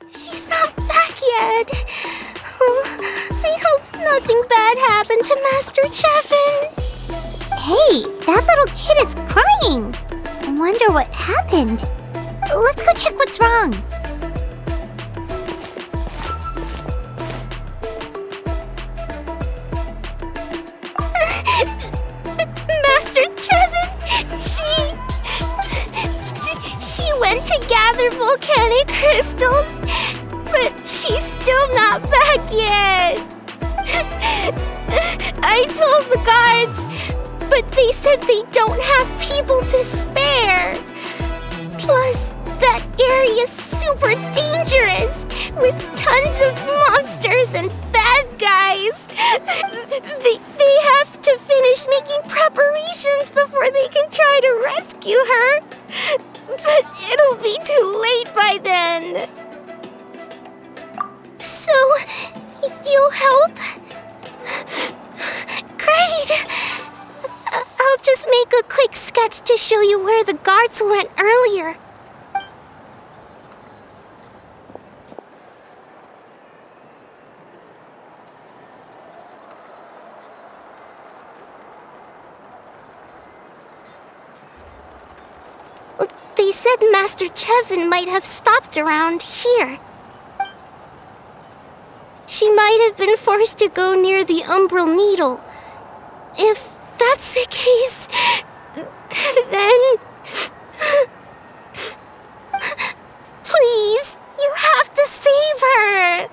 She's not back yet. Oh, I hope nothing bad happened to Master Chevin. Hey, that little kid is crying. I wonder what happened. Let's go check what's wrong. Master Chevin, she went to gather volcanic crystals, but she's still not back yet. I told the guards, but they said they don't have people to spare. Plus, that area's super dangerous, with tons of monsters and bad guys. They have to finish making preparations before they can try to rescue her. But it'll be too late by then. So, you'll help? Great! I'll just make a quick sketch to show you where the guards went earlier. They said Master Chevin might have stopped around here. She might have been forced to go near the Umbral Needle. If that's the case, then... Please, you have to save her!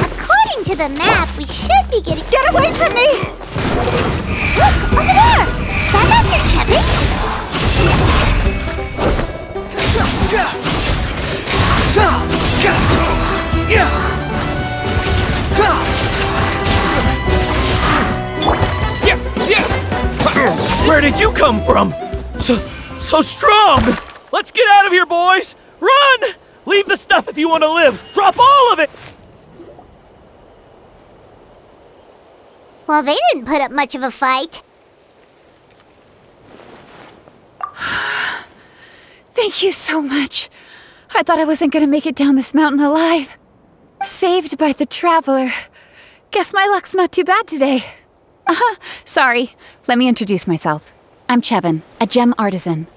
According to the map, we should be getting... Get away from me! Look, over there! That Master Chevin? Where did you come from? So strong! Let's get out of here, boys! Run! Leave the stuff if you want to live! Drop all of it! Well, they didn't put up much of a fight. Thank you so much. I thought I wasn't gonna make it down this mountain alive. Saved by the Traveler. Guess my luck's not too bad today. Sorry. Let me introduce myself. I'm Chevin, a gem artisan.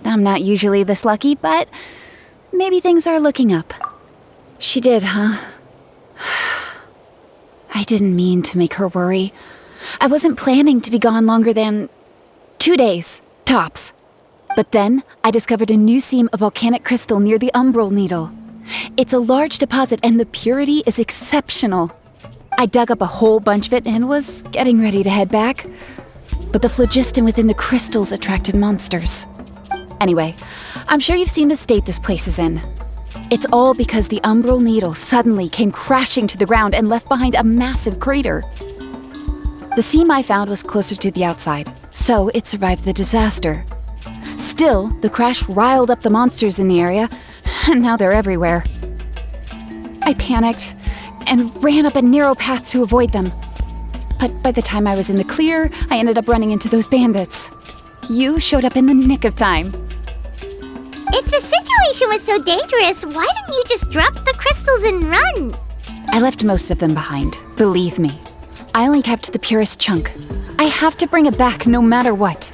I'm not usually this lucky, but maybe things are looking up. She did, huh? I didn't mean to make her worry. I wasn't planning to be gone longer than 2 days, tops. But then I discovered a new seam of volcanic crystal near the Umbral Needle. It's a large deposit and the purity is exceptional. I dug up a whole bunch of it and was getting ready to head back. But the phlogiston within the crystals attracted monsters. Anyway, I'm sure you've seen the state this place is in. It's all because the Umbral Needle suddenly came crashing to the ground and left behind a massive crater. The seam I found was closer to the outside, so it survived the disaster. Still, the crash riled up the monsters in the area, and now they're everywhere. I panicked and ran up a narrow path to avoid them. But by the time I was in the clear, I ended up running into those bandits. You showed up in the nick of time. If the situation was so dangerous, why didn't you just drop the crystals and run? I left most of them behind, believe me. I only kept the purest chunk. I have to bring it back no matter what.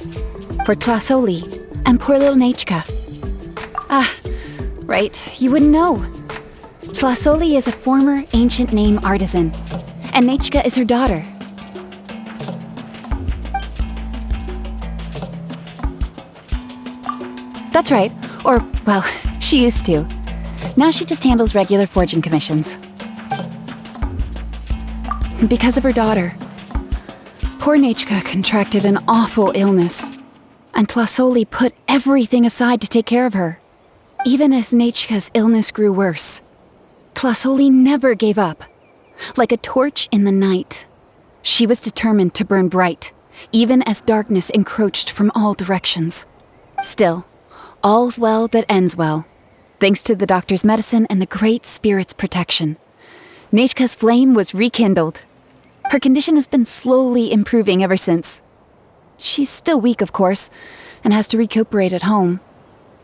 For Tlasoli and poor little Nechka. Ah, right, you wouldn't know. Tlasoli is a former ancient name artisan, and Nechka is her daughter. That's right, or, well, she used to. Now she just handles regular forging commissions. Because of her daughter. Poor Nechka contracted an awful illness, and Tlasoli put everything aside to take care of her. Even as Nechka's illness grew worse, Tlasoli never gave up. Like a torch in the night, she was determined to burn bright, even as darkness encroached from all directions. Still, all's well that ends well. Thanks to the doctor's medicine and the Great Spirit's protection, Nechka's flame was rekindled. Her condition has been slowly improving ever since. She's still weak, of course, and has to recuperate at home.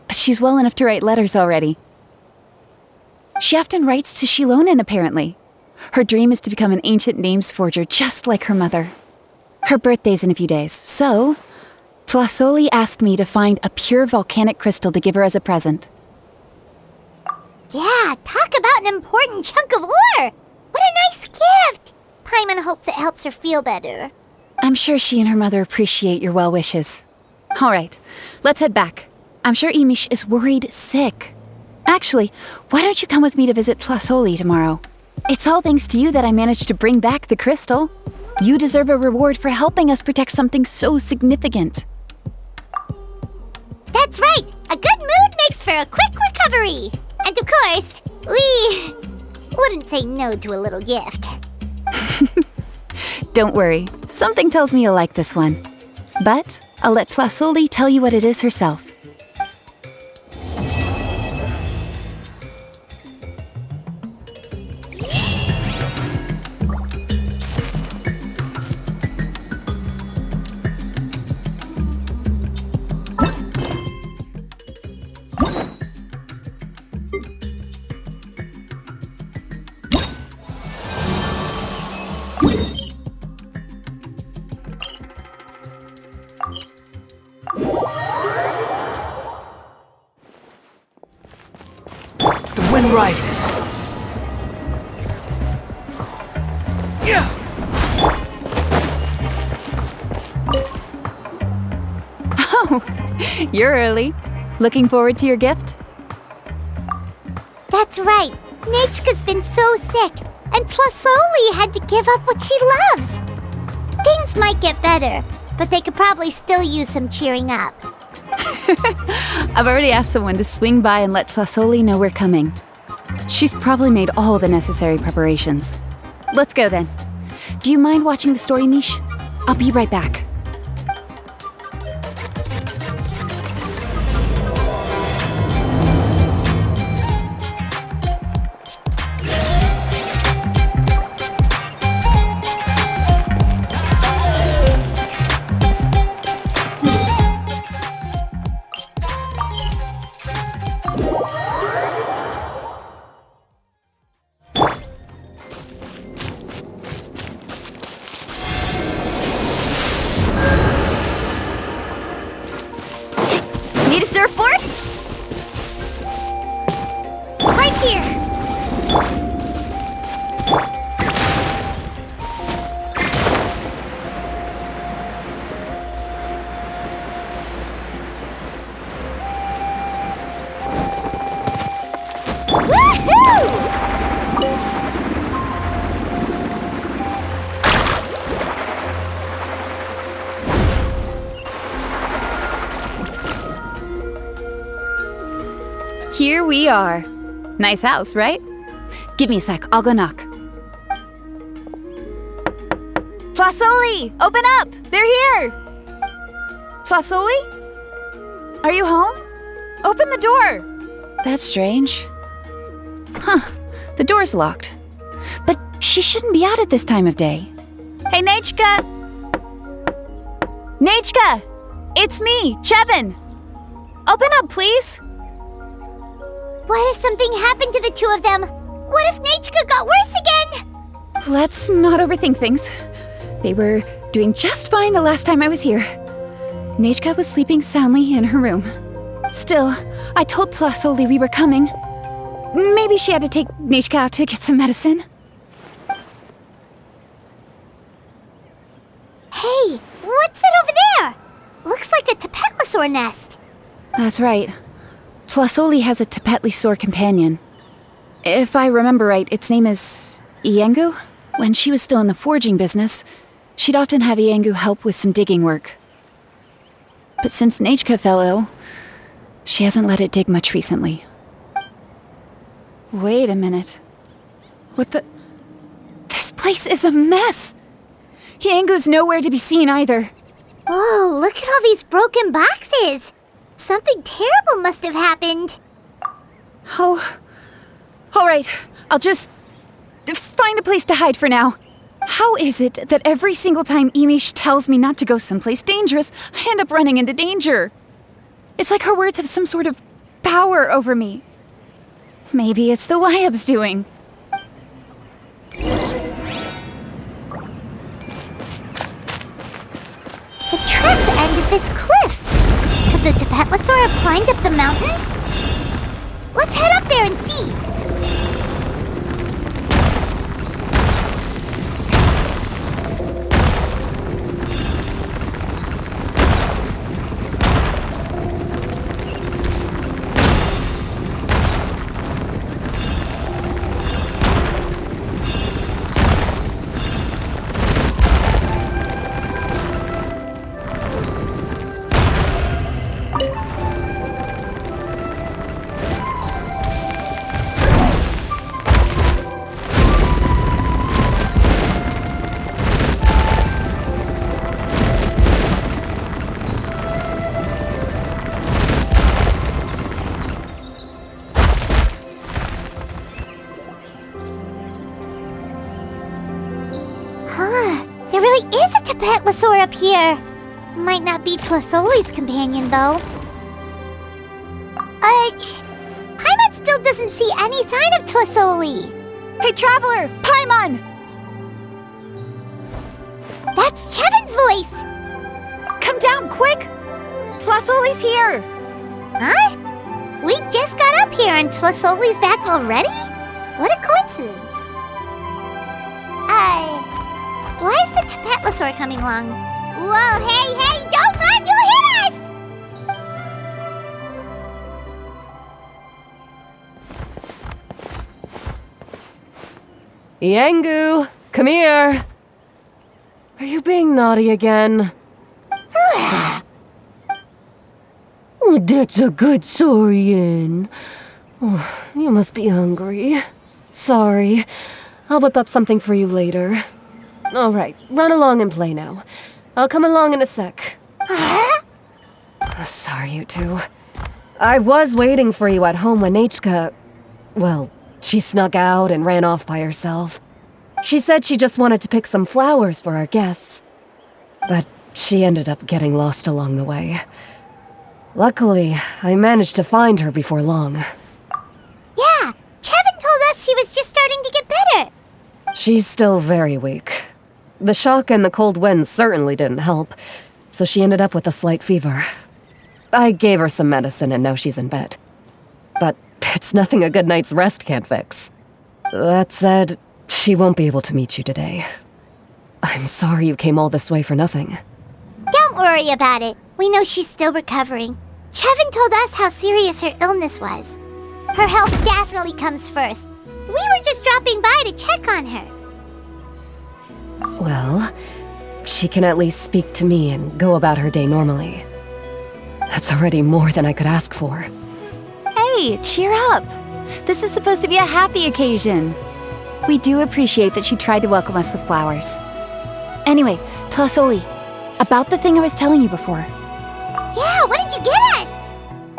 But she's well enough to write letters already. She often writes to Xilonen, apparently. Her dream is to become an ancient names forger just like her mother. Her birthday's in a few days, so Tlasoli asked me to find a pure volcanic crystal to give her as a present. Yeah, talk about an important chunk of ore! What a nice gift! Paimon hopes it helps her feel better. I'm sure she and her mother appreciate your well wishes. All right, let's head back. I'm sure Emish is worried sick. Actually, why don't you come with me to visit Tlasoli tomorrow? It's all thanks to you that I managed to bring back the crystal. You deserve a reward for helping us protect something so significant. That's right! A good mood makes for a quick recovery! And of course, we wouldn't say no to a little gift. Don't worry, something tells me you'll like this one. But I'll let Tlasoli tell you what it is herself. The wind rises. Yeah. Oh, you're early. Looking forward to your gift? That's right. Nechka's been so sick, and Tlasoli had to give up what she loves. Things might get better, but they could probably still use some cheering up. I've already asked someone to swing by and let Tlasoli know we're coming. She's probably made all the necessary preparations. Let's go then. Do you mind watching the story, Mish? I'll be right back. Need a surfboard? Right here! Woohoo! Here we are. Nice house, right? Give me a sec, I'll go knock. Tlasoli! Open up! They're here! Tlasoli? Are you home? Open the door! That's strange. Huh, the door's locked. But she shouldn't be out at this time of day. Hey, Nechka! Nechka! It's me, Chevin! Open up, please! What if something happened to the two of them? What if Nechka got worse again? Let's not overthink things. They were doing just fine the last time I was here. Nechka was sleeping soundly in her room. Still, I told Tlasoli we were coming. Maybe she had to take Nechka out to get some medicine. Hey, what's that over there? Looks like a Tapetlosaur nest. That's right. Tlasoli has a Tapetlosaur companion. If I remember right, its name is Iengu? When she was still in the forging business, she'd often have Iengu help with some digging work. But since Nechka fell ill, she hasn't let it dig much recently. Wait a minute. What the... This place is a mess! Yangu's nowhere to be seen either. Whoa, look at all these broken boxes! Something terrible must have happened. Oh... Alright, I'll just... find a place to hide for now. How is it that every single time Emish tells me not to go someplace dangerous, I end up running into danger? It's like her words have some sort of power over me. Maybe it's the Wyab's doing. The trap's end of this cliff. Could the Tapetlosaur have climbed up the mountain? Let's head up there and see. There really is a Tapetlosaur up here. Might not be Tlasoli's companion, though. Paimon still doesn't see any sign of Tlasoli. Hey, Traveler! Paimon! That's Chevin's voice! Come down, quick! Tlasoli's here! Huh? We just got up here and Tlasoli's back already? What a coincidence. Why is the Tapetlosaur coming along? Whoa, hey, don't run! You'll hit us! Yangu, come here. Are you being naughty again? Oh, that's a good saurian. Oh, you must be hungry. Sorry. I'll whip up something for you later. All right, run along and play now. I'll come along in a sec. Sorry, you two. I was waiting for you at home when Hka... Well, she snuck out and ran off by herself. She said she just wanted to pick some flowers for our guests. But she ended up getting lost along the way. Luckily, I managed to find her before long. Yeah, Chevin told us she was just starting to get better. She's still very weak. The shock and the cold winds certainly didn't help, so she ended up with a slight fever. I gave her some medicine and now she's in bed. But it's nothing a good night's rest can't fix. That said, she won't be able to meet you today. I'm sorry you came all this way for nothing. Don't worry about it. We know she's still recovering. Chevin told us how serious her illness was. Her health definitely comes first. We were just dropping by to check on her. Well, she can at least speak to me and go about her day normally. That's already more than I could ask for. Hey, cheer up! This is supposed to be a happy occasion. We do appreciate that she tried to welcome us with flowers. Anyway, Tlasoli, about the thing I was telling you before. Yeah, what did you get us?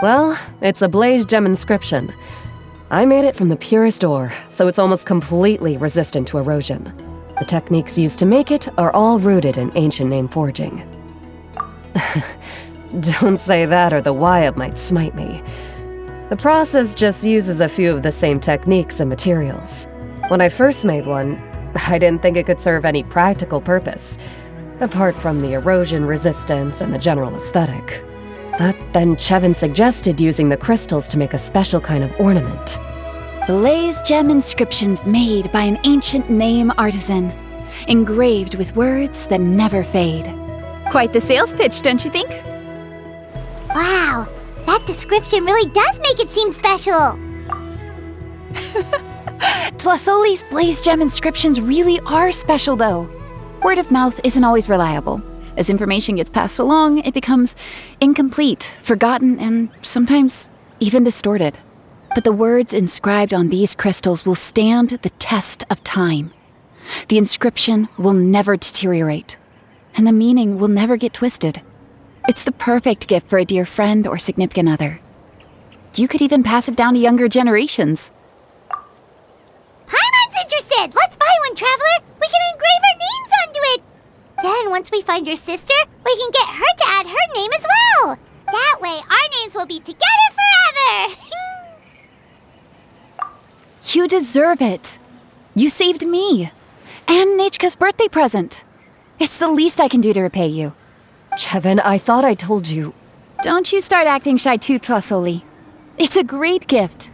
Well, it's a blaze gem inscription. I made it from the purest ore, so it's almost completely resistant to erosion. The techniques used to make it are all rooted in ancient name forging. Don't say that or the Wyab might smite me. The process just uses a few of the same techniques and materials. When I first made one, I didn't think it could serve any practical purpose, apart from the erosion resistance and the general aesthetic. But then Chevin suggested using the crystals to make a special kind of ornament. Blaze gem inscriptions made by an ancient name artisan, engraved with words that never fade. Quite the sales pitch, don't you think? Wow, that description really does make it seem special. Tlasoli's blaze gem inscriptions really are special, though. Word of mouth isn't always reliable. As information gets passed along, it becomes incomplete, forgotten, and sometimes even distorted. But the words inscribed on these crystals will stand the test of time. The inscription will never deteriorate, and the meaning will never get twisted. It's the perfect gift for a dear friend or significant other. You could even pass it down to younger generations. Paimon's interested! Let's buy one, Traveler! We can engrave our names onto it! Then, once we find your sister, we can get her to add her name as well! That way, our names will be together forever! You deserve it. You saved me. And Nechka's birthday present. It's the least I can do to repay you. Chevin, I thought I told you. Don't you start acting shy too, Tlasoli. It's a great gift.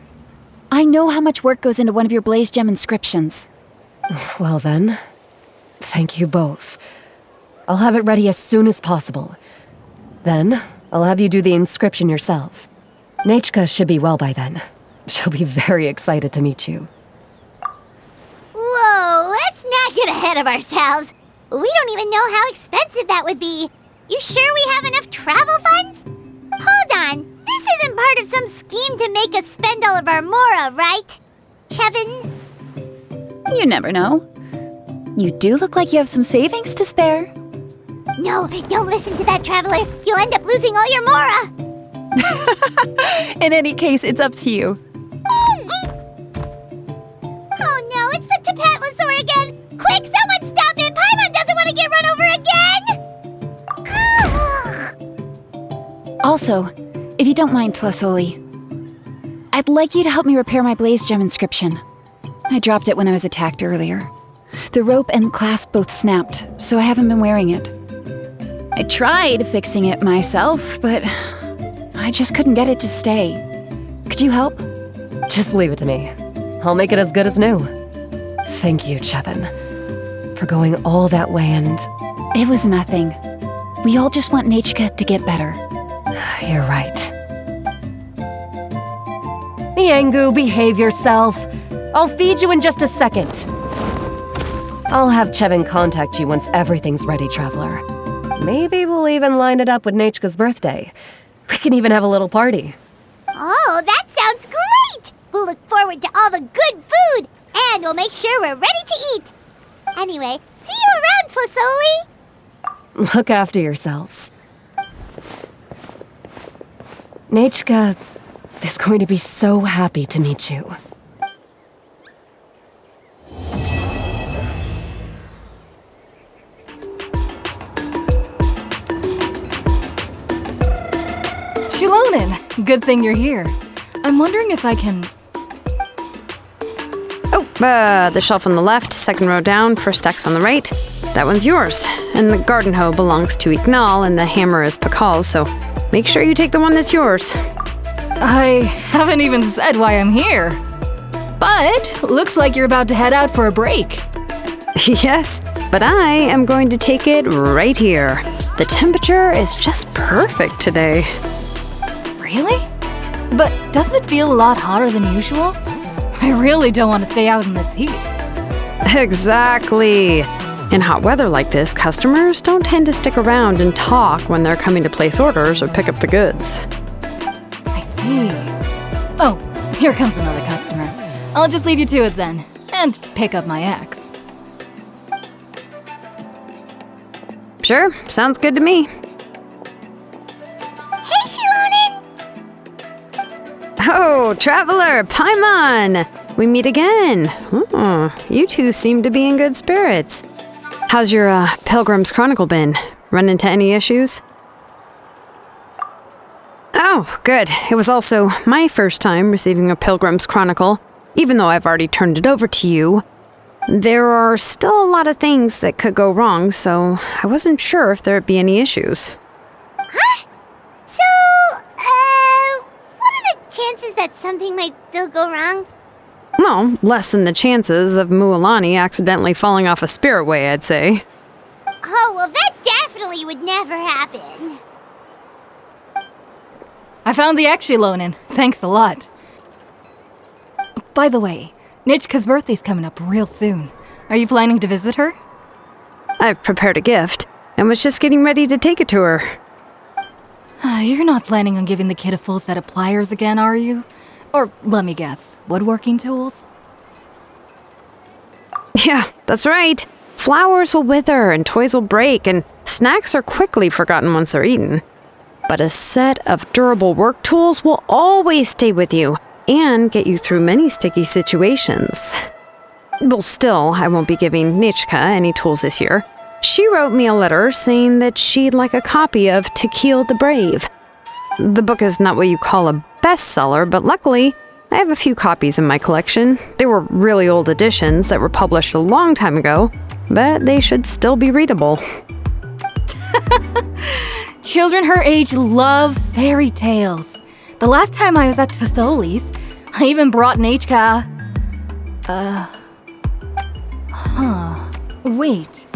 I know how much work goes into one of your Blaze Gem inscriptions. Well then, thank you both. I'll have it ready as soon as possible. Then, I'll have you do the inscription yourself. Nechka should be well by then. She'll be very excited to meet you. Whoa, let's not get ahead of ourselves. We don't even know how expensive that would be. You sure we have enough travel funds? Hold on, this isn't part of some scheme to make us spend all of our mora, right? Chevin? You never know. You do look like you have some savings to spare. No, don't listen to that, Traveler. You'll end up losing all your mora. In any case, it's up to you. Oh no, it's the Tapatlosaur again! Quick, someone stop it! Paimon doesn't want to get run over again! Also, if you don't mind, Tlasoli, I'd like you to help me repair my Blaze Gem inscription. I dropped it when I was attacked earlier. The rope and clasp both snapped, so I haven't been wearing it. I tried fixing it myself, but I just couldn't get it to stay. Could you help? Just leave it to me. I'll make it as good as new. Thank you, Chevin, for going all that way and... It was nothing. We all just want Nechka to get better. You're right. Miangu, behave yourself. I'll feed you in just a second. I'll have Chevin contact you once everything's ready, Traveler. Maybe we'll even line it up with Nechka's birthday. We can even have a little party. Oh, that sounds great! We'll look forward to all the good food, and we'll make sure we're ready to eat. Anyway, see you around, Tlasoli! Look after yourselves. Nechka is going to be so happy to meet you. Xilonen, good thing you're here. I'm wondering if I can... Oh, the shelf on the left, second row down, first X on the right. That one's yours. And the garden hoe belongs to Ignal, and the hammer is Pakal's, so make sure you take the one that's yours. I haven't even said why I'm here. But looks like you're about to head out for a break. Yes, but I am going to take it right here. The temperature is just perfect today. Really? But doesn't it feel a lot hotter than usual? I really don't want to stay out in this heat. Exactly. In hot weather like this, customers don't tend to stick around and talk when they're coming to place orders or pick up the goods. I see. Oh, here comes another customer. I'll just leave you to it then, and pick up my axe. Sure, sounds good to me. Hey, Xilonen! Oh, Traveler, Paimon! We meet again. Oh, you two seem to be in good spirits. How's your Pilgrim's Chronicle been? Run into any issues? Oh, good. It was also my first time receiving a Pilgrim's Chronicle, even though I've already turned it over to you. There are still a lot of things that could go wrong, so I wasn't sure if there'd be any issues. Huh? So, what are the chances that something might still go wrong? Well, less than the chances of Mualani accidentally falling off a spirit way, I'd say. Oh, well, that definitely would never happen. I found the axe, Xilonen. Thanks a lot. By the way, Nechka's birthday's coming up real soon. Are you planning to visit her? I've prepared a gift, and was just getting ready to take it to her. You're not planning on giving the kid a full set of pliers again, are you? Or, let me guess, woodworking tools? Yeah, that's right. Flowers will wither and toys will break, and snacks are quickly forgotten once they're eaten. But a set of durable work tools will always stay with you and get you through many sticky situations. Well, still, I won't be giving Nichka any tools this year. She wrote me a letter saying that she'd like a copy of To Kill the Brave. The book is not what you call a bestseller, but luckily, I have a few copies in my collection. They were really old editions that were published a long time ago, but they should still be readable. Children her age love fairy tales. The last time I was at Tasoli's, I even brought Nichka. Wait.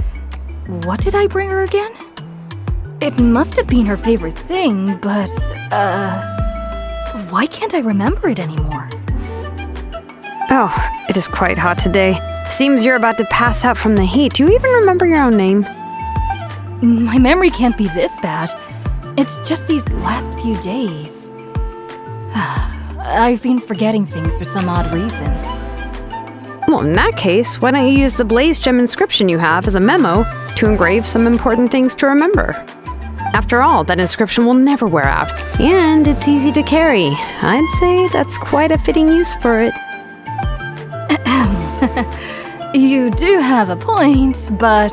What did I bring her again? It must have been her favorite thing, but, why can't I remember it anymore? Oh, it is quite hot today. Seems you're about to pass out from the heat. Do you even remember your own name? My memory can't be this bad. It's just these last few days. I've been forgetting things for some odd reason. Well, in that case, why don't you use the Blaze Gem inscription you have as a memo to engrave some important things to remember? After all, that inscription will never wear out, and it's easy to carry. I'd say that's quite a fitting use for it. You do have a point, but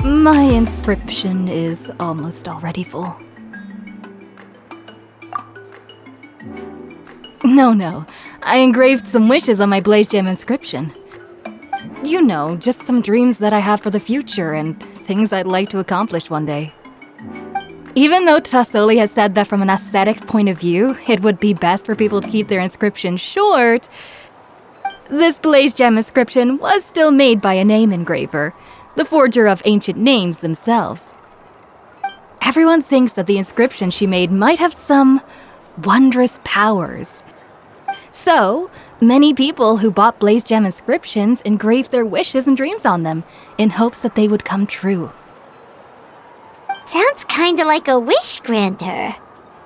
my inscription is almost already full. No. I engraved some wishes on my Blaze Gem inscription. You know, just some dreams that I have for the future and things I'd like to accomplish one day. Even though Tasoli has said that from an aesthetic point of view, it would be best for people to keep their inscription short, this Blaze Gem inscription was still made by a name engraver, the forger of ancient names themselves. Everyone thinks that the inscription she made might have some wondrous powers. So, many people who bought Blaze Gem inscriptions engraved their wishes and dreams on them, in hopes that they would come true. Sounds kinda like a wish granter.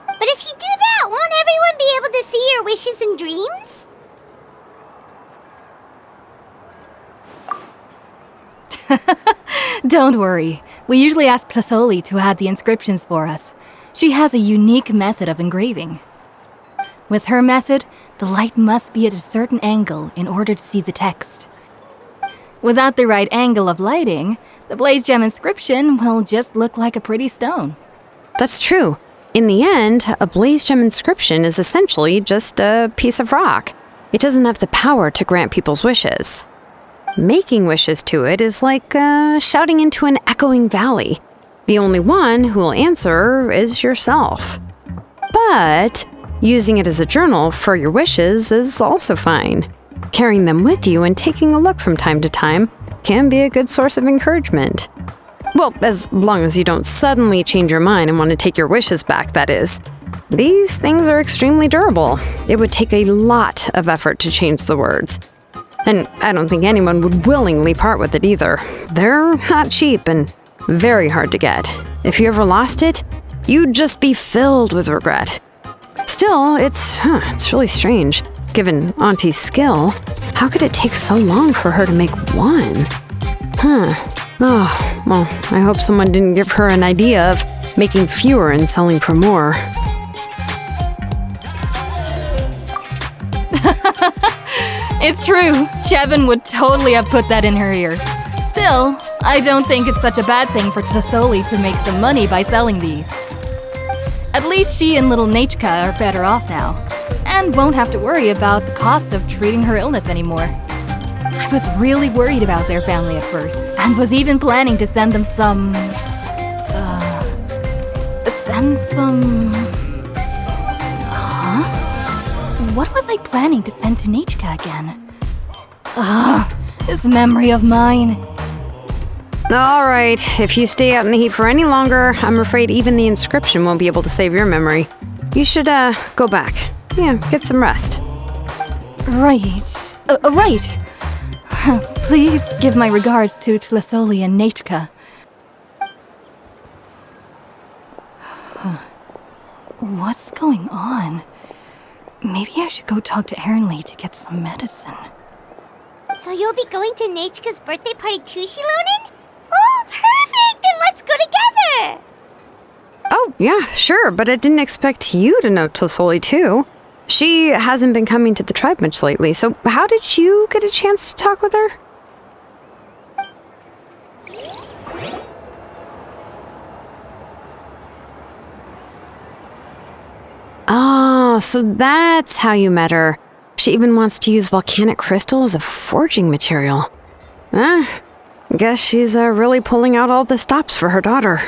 But if you do that, won't everyone be able to see your wishes and dreams? Don't worry. We usually ask Tasoli to add the inscriptions for us. She has a unique method of engraving. With her method, the light must be at a certain angle in order to see the text. Without the right angle of lighting, the Blaze Gem inscription will just look like a pretty stone. That's true. In the end, a Blaze Gem inscription is essentially just a piece of rock. It doesn't have the power to grant people's wishes. Making wishes to it is like shouting into an echoing valley. The only one who will answer is yourself. But using it as a journal for your wishes is also fine. Carrying them with you and taking a look from time to time can be a good source of encouragement. Well, as long as you don't suddenly change your mind and want to take your wishes back, that is. These things are extremely durable. It would take a lot of effort to change the words. And I don't think anyone would willingly part with it either. They're not cheap and very hard to get. If you ever lost it, you'd just be filled with regret. Still, it's really strange. Given Auntie's skill, how could it take so long for her to make one? Oh, well, I hope someone didn't give her an idea of making fewer and selling for more. It's true. Chevin would totally have put that in her ear. Still, I don't think it's such a bad thing for Tasoli to make some money by selling these. At least she and little Nachka are better off now, and won't have to worry about the cost of treating her illness anymore. I was really worried about their family at first, and was even planning to send them some... What was I planning to send to Nachka again? This memory of mine. All right, if you stay out in the heat for any longer, I'm afraid even the inscription won't be able to save your memory. You should, go back. Yeah, get some rest. Right. Right. Please give my regards to Tlasoli and Nachka. What's going on? Maybe I should go talk to Lee to get some medicine. So you'll be going to Nechka's birthday party too, Xilonen? Oh, perfect! Then let's go together! Oh, yeah, sure, but I didn't expect you to know Tlisoli too. She hasn't been coming to the tribe much lately, so how did you get a chance to talk with her? Oh, so that's how you met her. She even wants to use volcanic crystal as a forging material. Guess she's really pulling out all the stops for her daughter.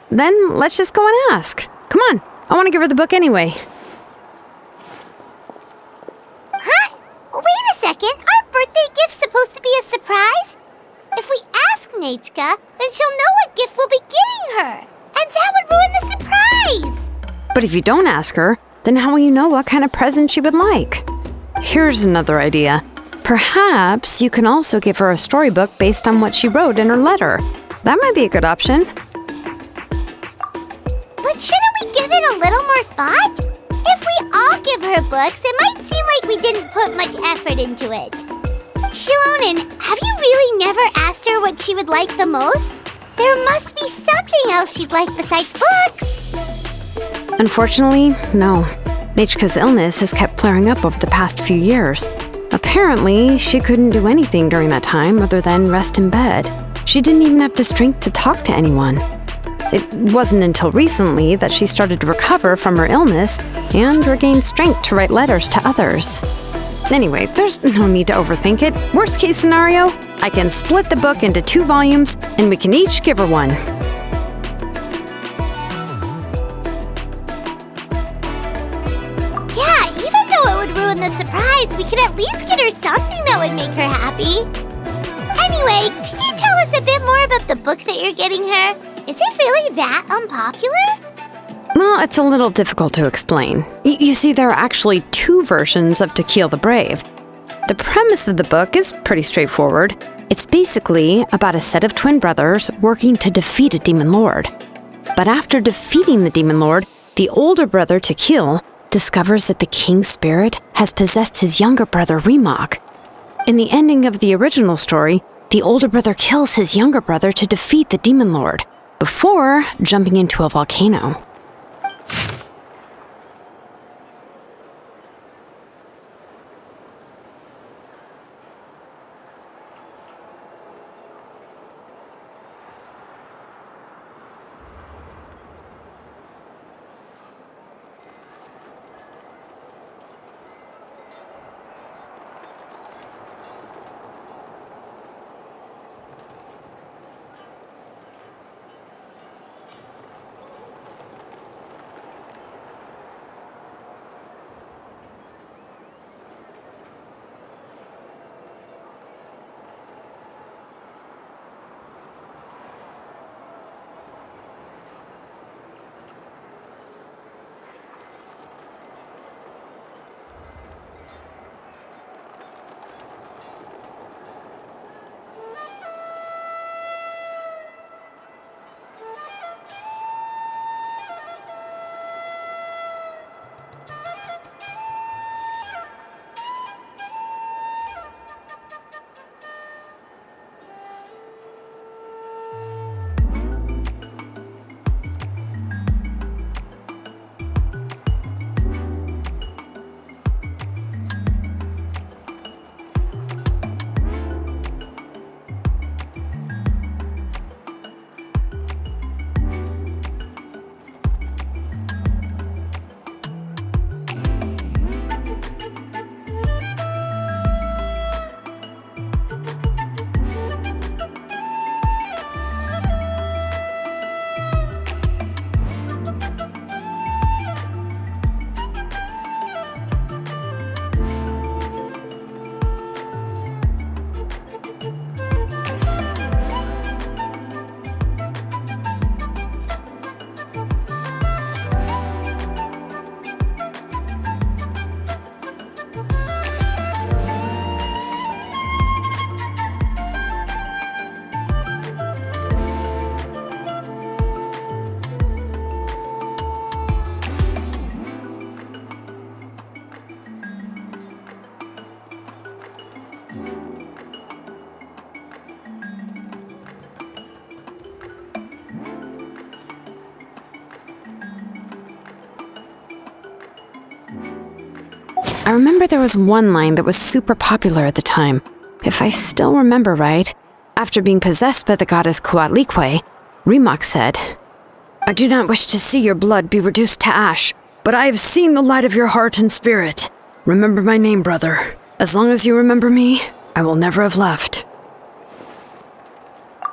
Then let's just go and ask. Come on, I want to give her the book anyway. Huh? Wait a second, our birthday gift's supposed to be a surprise? If we ask Nechka, then she'll know what gift we'll be getting her. And that would ruin the surprise! But if you don't ask her, then how will you know what kind of present she would like? Here's another idea. Perhaps you can also give her a storybook based on what she wrote in her letter. That might be a good option. But shouldn't we give it a little more thought? If we all give her books, it might seem like we didn't put much effort into it. Xilonen, have you really never asked her what she would like the most? There must be something else she'd like besides books. Unfortunately, no. Nechka's illness has kept flaring up over the past few years. Apparently, she couldn't do anything during that time other than rest in bed. She didn't even have the strength to talk to anyone. It wasn't until recently that she started to recover from her illness and regained strength to write letters to others. Anyway, there's no need to overthink it. Worst case scenario, I can split the book into 2 volumes and we can each give her one. Yeah, even though it would ruin the surprise, we could at least get her something that would make her happy. Anyway, could you tell us a bit more about the book that you're getting her? Is it really that unpopular? Well, it's a little difficult to explain. You see, there are actually 2 versions of To Kill the Brave. The premise of the book is pretty straightforward. It's basically about a set of twin brothers working to defeat a demon lord. But after defeating the demon lord, the older brother, To Kill, discovers that the king's spirit has possessed his younger brother, Remok. In the ending of the original story, the older brother kills his younger brother to defeat the demon lord, before jumping into a volcano. I remember there was one line that was super popular at the time. If I still remember right, after being possessed by the goddess Coatlicue, Rimac said, "I do not wish to see your blood be reduced to ash, but I have seen the light of your heart and spirit. Remember my name, brother. As long as you remember me, I will never have left."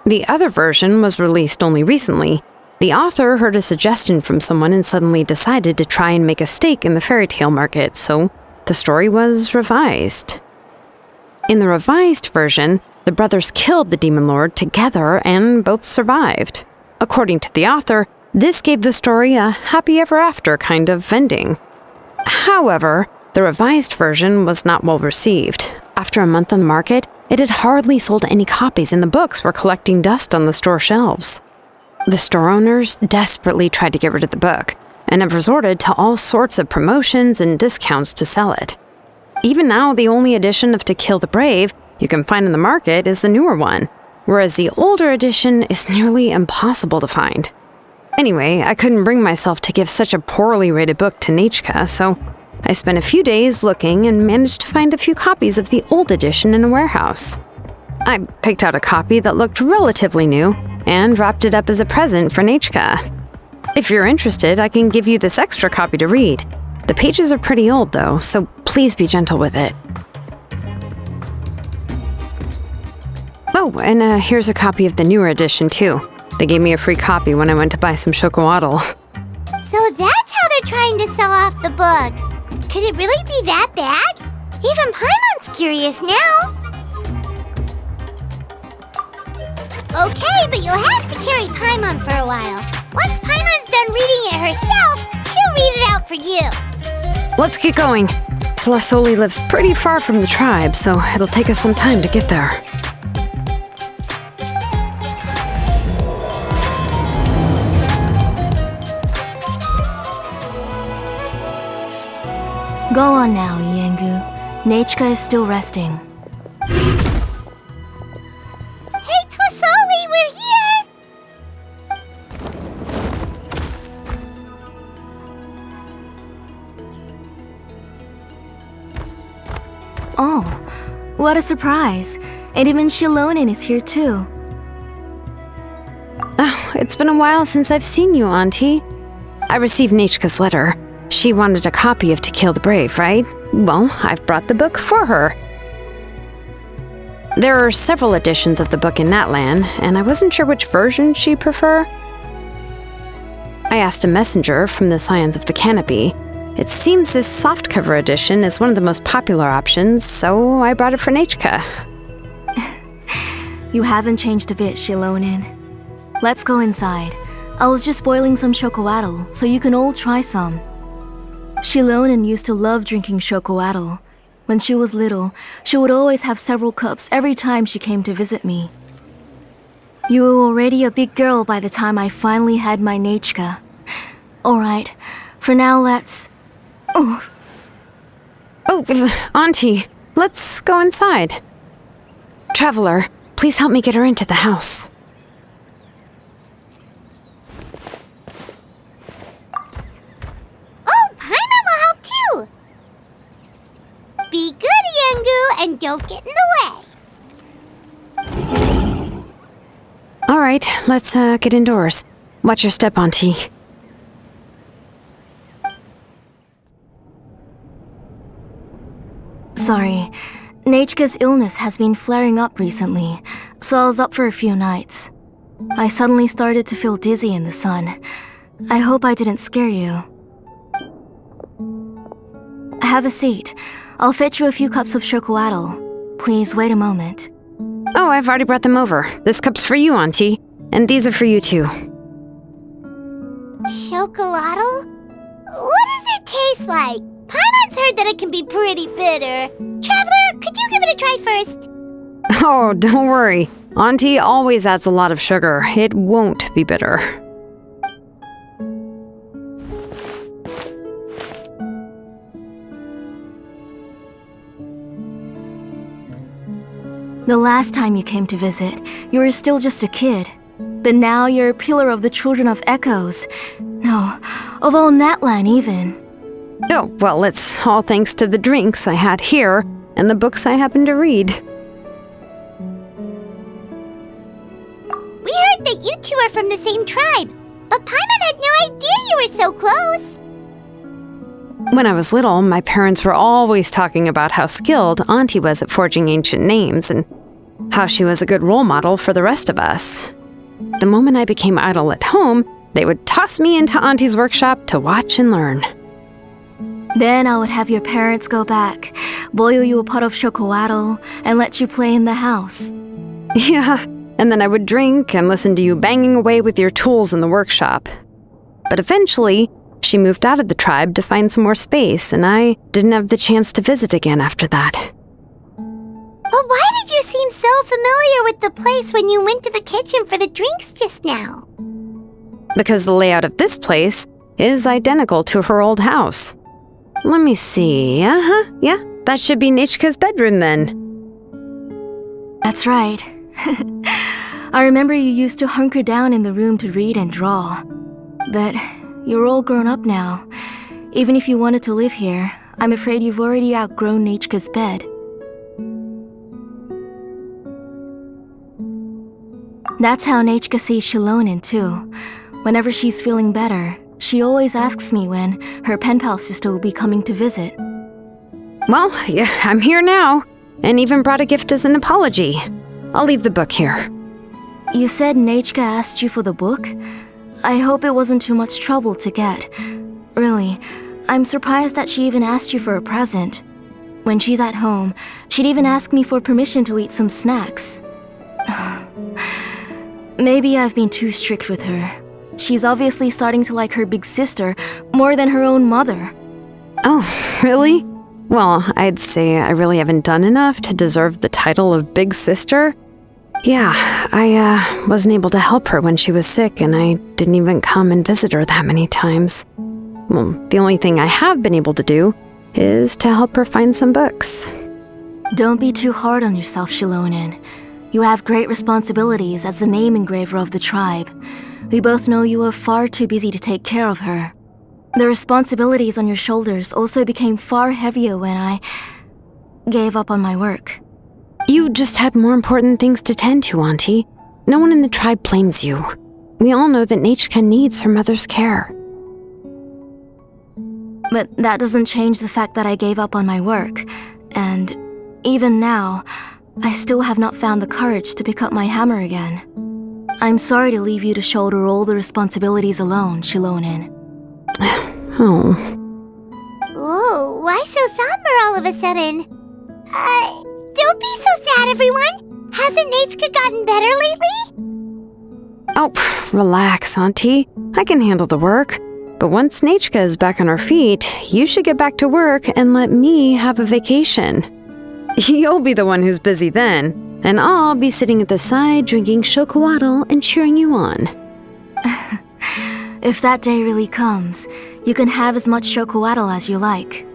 The other version was released only recently. The author heard a suggestion from someone and suddenly decided to try and make a stake in the fairy tale market, so the story was revised. In the revised version, the brothers killed the demon lord together and both survived. According to the author, this gave the story a happy ever after kind of ending. However, the revised version was not well received. After a month on the market, it had hardly sold any copies and the books were collecting dust on the store shelves. The store owners desperately tried to get rid of the book and have resorted to all sorts of promotions and discounts to sell it. Even now, the only edition of To Kill the Brave you can find in the market is the newer one, whereas the older edition is nearly impossible to find. Anyway, I couldn't bring myself to give such a poorly rated book to Nechka, so I spent a few days looking and managed to find a few copies of the old edition in a warehouse. I picked out a copy that looked relatively new and wrapped it up as a present for Nechka. If you're interested, I can give you this extra copy to read. The pages are pretty old though, so please be gentle with it. Oh, and here's a copy of the newer edition too. They gave me a free copy when I went to buy some chocolatl. So that's how they're trying to sell off the book. Could it really be that bad? Even Paimon's curious now. Okay, but you'll have to carry Paimon for a while. Once Paimon's done reading it herself, she'll read it out for you. Let's get going. Celesoli lives pretty far from the tribe, so it'll take us some time to get there. Go on now, Iengu. Nechka is still resting. Hey, Celesoli, we're here! Oh, what a surprise. And even Xilonen is here too. Oh, it's been a while since I've seen you, Auntie. I received Nechka's letter. She wanted a copy of To Kill the Brave, right? Well, I've brought the book for her. There are several editions of the book in Natlan, and I wasn't sure which version she'd prefer. I asked a messenger from the Scions of the Canopy. It seems this softcover edition is one of the most popular options, so I brought it for Nechka. You haven't changed a bit, Xilonen. Let's go inside. I was just boiling some chocolatl, so you can all try some. Xilonen used to love drinking chocolatl. When she was little, she would always have several cups every time she came to visit me. You were already a big girl by the time I finally had my Nechka. Alright, for now let's... Oh, Auntie, let's go inside. Traveler, please help me get her into the house. Be good, Iengu, and don't get in the way. All right, let's get indoors. Watch your step, Auntie. Sorry. Nechka's illness has been flaring up recently, so I was up for a few nights. I suddenly started to feel dizzy in the sun. I hope I didn't scare you. Have a seat. I'll fetch you a few cups of chocolatl. Please wait a moment. Oh, I've already brought them over. This cup's for you, Auntie. And these are for you, too. Chocolatl? What does it taste like? Paimon's heard that it can be pretty bitter. Traveler, could you give it a try first? Oh, don't worry. Auntie always adds a lot of sugar. It won't be bitter. The last time you came to visit, you were still just a kid. But now you're a pillar of the Children of Echoes. No, of all Natlan even. Oh, well, it's all thanks to the drinks I had here and the books I happened to read. We heard that you two are from the same tribe, but Paimon had no idea you were so close. When I was little, my parents were always talking about how skilled Auntie was at forging ancient names and how she was a good role model for the rest of us. The moment I became idle at home, they would toss me into Auntie's workshop to watch and learn. Then I would have your parents go back, boil you a pot of chocolatl, and let you play in the house. Yeah, and then I would drink and listen to you banging away with your tools in the workshop. But eventually, she moved out of the tribe to find some more space, and I didn't have the chance to visit again after that. But why did you seem so familiar with the place when you went to the kitchen for the drinks just now? Because the layout of this place is identical to her old house. Let me see. Yeah, that should be Nechka's bedroom then. That's right. I remember you used to hunker down in the room to read and draw. But you're all grown up now. Even if you wanted to live here, I'm afraid you've already outgrown Nechka's bed. That's how Nechka sees Xilonen too. Whenever she's feeling better, she always asks me when her pen pal sister will be coming to visit. Well, yeah, I'm here now, and even brought a gift as an apology. I'll leave the book here. You said Nechka asked you for the book? I hope it wasn't too much trouble to get. Really, I'm surprised that she even asked you for a present. When she's at home, she'd even ask me for permission to eat some snacks. Maybe I've been too strict with her. She's obviously starting to like her big sister more than her own mother. Oh, really? Well, I'd say I really haven't done enough to deserve the title of big sister. Yeah, I wasn't able to help her when she was sick, and I didn't even come and visit her that many times. Well, the only thing I have been able to do is to help her find some books. Don't be too hard on yourself, Xilonen. You have great responsibilities as the name engraver of the tribe. We both know you are far too busy to take care of her. The responsibilities on your shoulders also became far heavier when I gave up on my work. You just had more important things to tend to, Auntie. No one in the tribe blames you. We all know that Nechka needs her mother's care. But that doesn't change the fact that I gave up on my work. And even now, I still have not found the courage to pick up my hammer again. I'm sorry to leave you to shoulder all the responsibilities alone, Xilonen. Oh. Ooh, why so somber all of a sudden? Don't be so sad, everyone. Hasn't Nechka gotten better lately? Oh, relax, Auntie. I can handle the work. But once Nechka is back on her feet, you should get back to work and let me have a vacation. You'll be the one who's busy then, and I'll be sitting at the side drinking chocolatl and cheering you on. If that day really comes, you can have as much chocolatl as you like.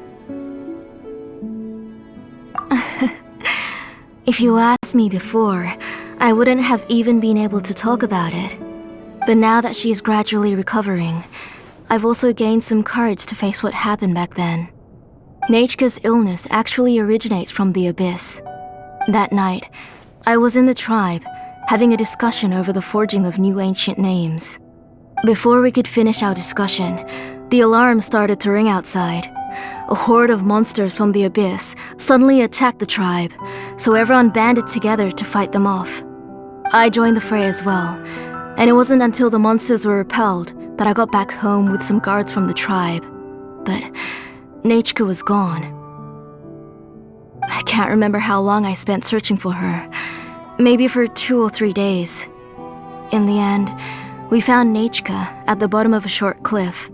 If you asked me before, I wouldn't have even been able to talk about it. But now that she is gradually recovering, I've also gained some courage to face what happened back then. Nechka's illness actually originates from the Abyss. That night, I was in the tribe, having a discussion over the forging of new ancient names. Before we could finish our discussion, the alarm started to ring outside. A horde of monsters from the Abyss suddenly attacked the tribe, so everyone banded together to fight them off. I joined the fray as well, and it wasn't until the monsters were repelled that I got back home with some guards from the tribe. But Nechka was gone. I can't remember how long I spent searching for her. Maybe for 2 or 3 days. In the end, we found Nechka at the bottom of a short cliff.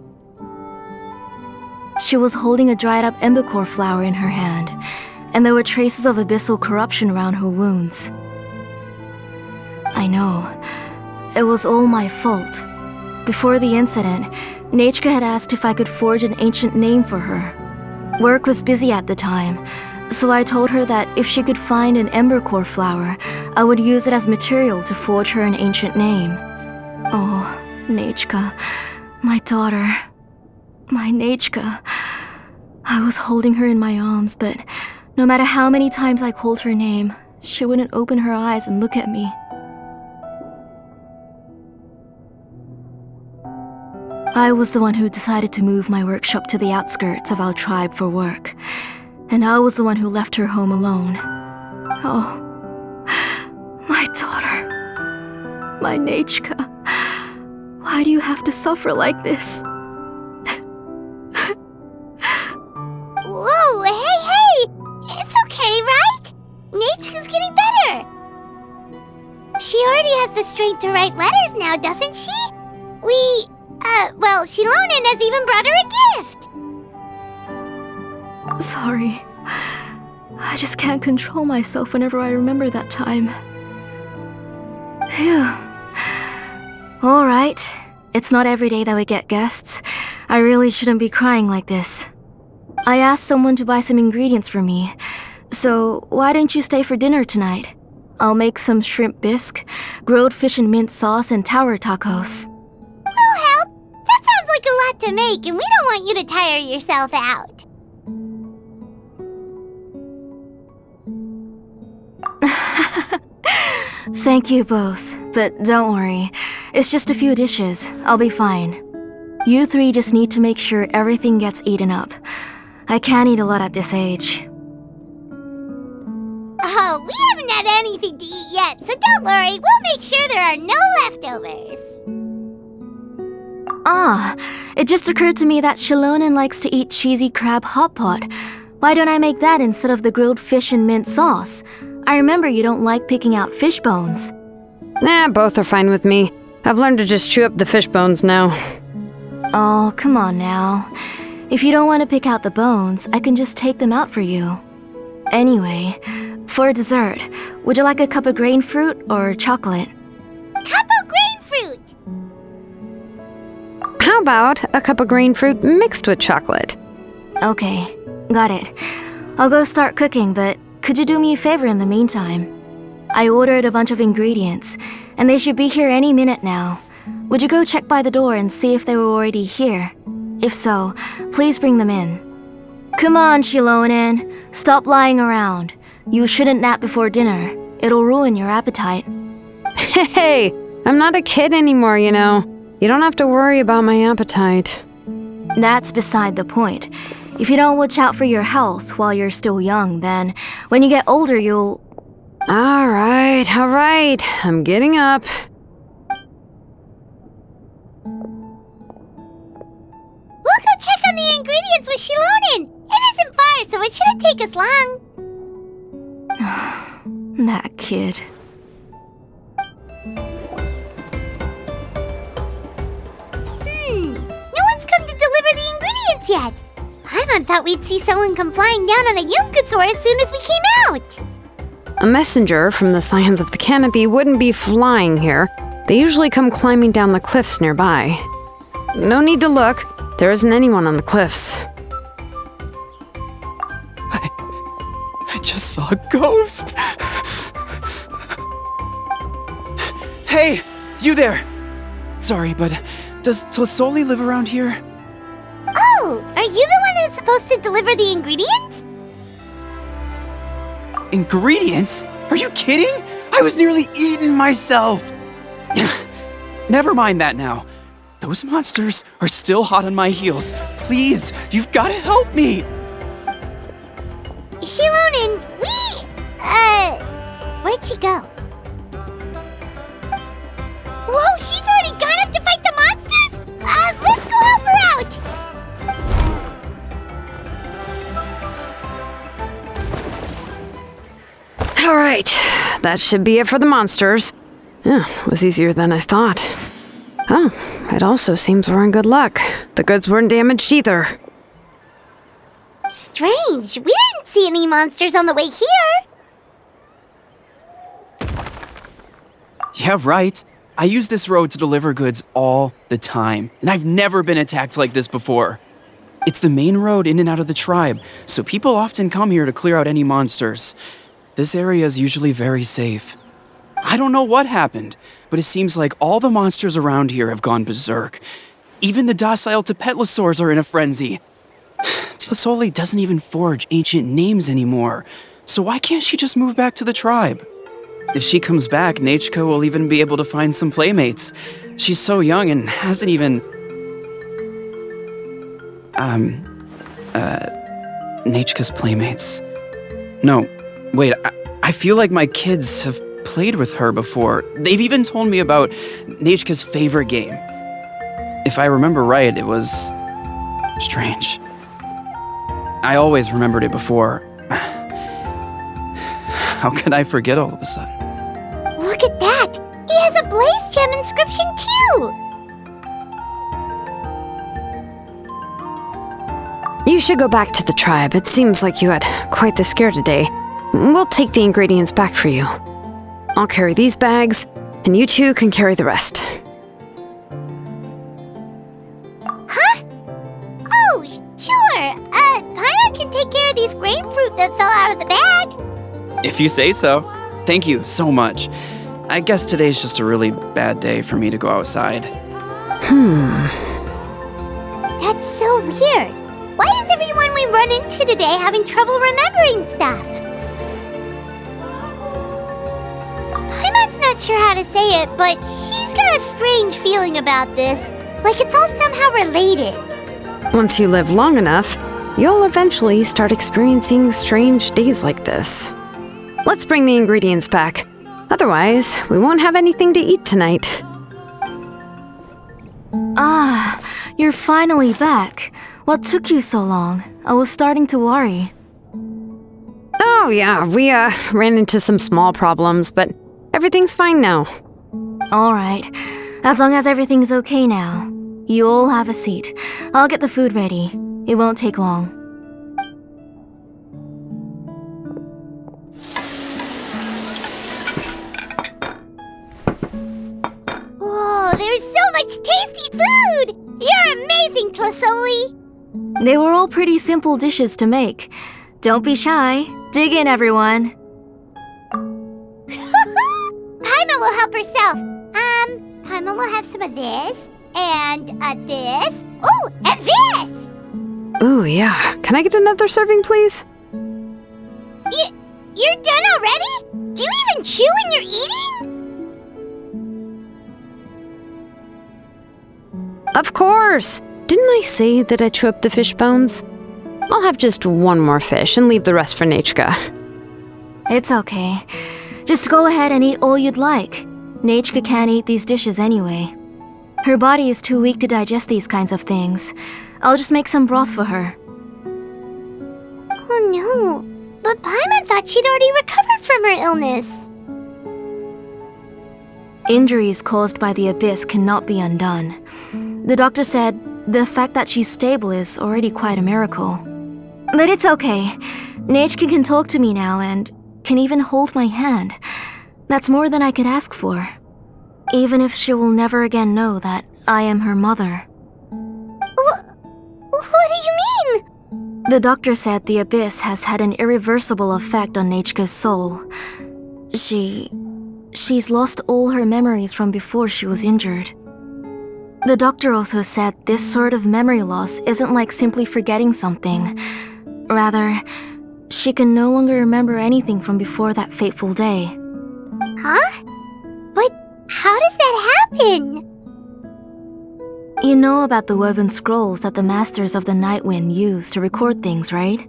She was holding a dried-up embercore flower in her hand, and there were traces of abyssal corruption around her wounds. I know. It was all my fault. Before the incident, Nechka had asked if I could forge an ancient name for her. Work was busy at the time, so I told her that if she could find an embercore flower, I would use it as material to forge her an ancient name. Oh, Nechka, my daughter, my Nechka. I was holding her in my arms, but no matter how many times I called her name, she wouldn't open her eyes and look at me. I was the one who decided to move my workshop to the outskirts of our tribe for work, and I was the one who left her home alone. Oh, my daughter, my Nechka, why do you have to suffer like this? Whoa, hey! It's okay, right? Nechka's getting better. She already has the strength to write letters now, doesn't she? Xilonen has even brought her a gift. Sorry. I just can't control myself whenever I remember that time. Phew. Alright. It's not every day that we get guests. I really shouldn't be crying like this. I asked someone to buy some ingredients for me. So, why don't you stay for dinner tonight? I'll make some shrimp bisque, grilled fish and mint sauce, and tower tacos. We'll help. That sounds like a lot to make, and we don't want you to tire yourself out. Thank you both, but don't worry. It's just a few dishes. I'll be fine. You three just need to make sure everything gets eaten up. I can't eat a lot at this age. Oh, we haven't had anything to eat yet, so don't worry. We'll make sure there are no leftovers. Ah, it just occurred to me that Xilonen likes to eat cheesy crab hot pot. Why don't I make that instead of the grilled fish and mint sauce? I remember you don't like picking out fish bones. Nah, both are fine with me. I've learned to just chew up the fish bones now. Oh, come on now. If you don't want to pick out the bones, I can just take them out for you. Anyway, for dessert, would you like a cup of grain fruit or chocolate? Cup of grain fruit! How about a cup of grain fruit mixed with chocolate? Okay, got it. I'll go start cooking, but could you do me a favor in the meantime? I ordered a bunch of ingredients, and they should be here any minute now. Would you go check by the door and see if they were already here? If so, please bring them in. Come on, Xilonen. Stop lying around. You shouldn't nap before dinner. It'll ruin your appetite. Hey, I'm not a kid anymore, you know. You don't have to worry about my appetite. That's beside the point. If you don't watch out for your health while you're still young, then when you get older, you'll... All right. I'm getting up. We'll go check on the ingredients with Xilonen. It isn't far, so it shouldn't take us long. That kid. No one's come to deliver the ingredients yet. Paimon thought we'd see someone come flying down on a Yunkasaur as soon as we came out. A messenger from the Scions of the Canopy wouldn't be flying here. They usually come climbing down the cliffs nearby. No need to look. There isn't anyone on the cliffs. I just saw a ghost. Hey, you there! Sorry, but does Tlisoli live around here? Oh, are you the one who's supposed to deliver the ingredients? Ingredients? Are you kidding? I was nearly eaten myself! Never mind that now. Those monsters are still hot on my heels. Please, you've got to help me! Xilonen, where'd she go? Whoa, she's already gone up to fight the monsters? Let's go help her out! All right, that should be it for the monsters. Yeah, it was easier than I thought. Oh, it also seems we're in good luck. The goods weren't damaged either. Strange, we didn't see any monsters on the way here. Yeah, right. I use this road to deliver goods all the time, and I've never been attacked like this before. It's the main road in and out of the tribe, so people often come here to clear out any monsters. This area is usually very safe. I don't know what happened, but it seems like all the monsters around here have gone berserk. Even the docile Tapetlosaurs are in a frenzy. Tlisoli doesn't even forge ancient names anymore, so why can't she just move back to the tribe? If she comes back, Nechka will even be able to find some playmates. She's so young and hasn't even... Nechka's playmates. No, wait, I feel like my kids have played with her before. They've even told me about Nechka's favorite game. If I remember right, it was... strange. I always remembered it before. How could I forget all of a sudden? Look at that! He has a Blaze Gem inscription too! You should go back to the tribe. It seems like you had quite the scare today. We'll take the ingredients back for you. I'll carry these bags, and you two can carry the rest. Huh? Oh, sure. Paimon can take care of these grapefruit that fell out of the bag. If you say so. Thank you so much. I guess today's just a really bad day for me to go outside. That's so weird. Why is everyone we run into today having trouble remembering stuff? Paimon's not sure how to say it, but she's got a strange feeling about this. Like it's all somehow related. Once you live long enough, you'll eventually start experiencing strange days like this. Let's bring the ingredients back. Otherwise, we won't have anything to eat tonight. Ah, you're finally back. What took you so long? I was starting to worry. Oh yeah, we ran into some small problems, but everything's fine now. Alright, as long as everything's okay now. You all have a seat. I'll get the food ready. It won't take long. Whoa, there's so much tasty food! You're amazing, Tlisoli! They were all pretty simple dishes to make. Don't be shy. Dig in, everyone. Paimon will help herself. Paimon will have some of this, and this. Oh, and this! Ooh, yeah. Can I get another serving, please? You're done already? Do you even chew when you're eating? Of course! Didn't I say that I chew up the fish bones? I'll have just one more fish and leave the rest for Nechka. It's okay. Just go ahead and eat all you'd like. Nechka can't eat these dishes anyway. Her body is too weak to digest these kinds of things. I'll just make some broth for her. Oh no, but Paimon thought she'd already recovered from her illness. Injuries caused by the abyss cannot be undone. The doctor said the fact that she's stable is already quite a miracle. But it's okay. Nechka can talk to me now and can even hold my hand. That's more than I could ask for. Even if she will never again know that I am her mother. What do you mean? The doctor said the abyss has had an irreversible effect on Nechka's soul. She's lost all her memories from before she was injured. The doctor also said this sort of memory loss isn't like simply forgetting something. Rather, she can no longer remember anything from before that fateful day. Huh? But how does that happen? You know about the woven scrolls that the Masters of the Night Wind use to record things, right?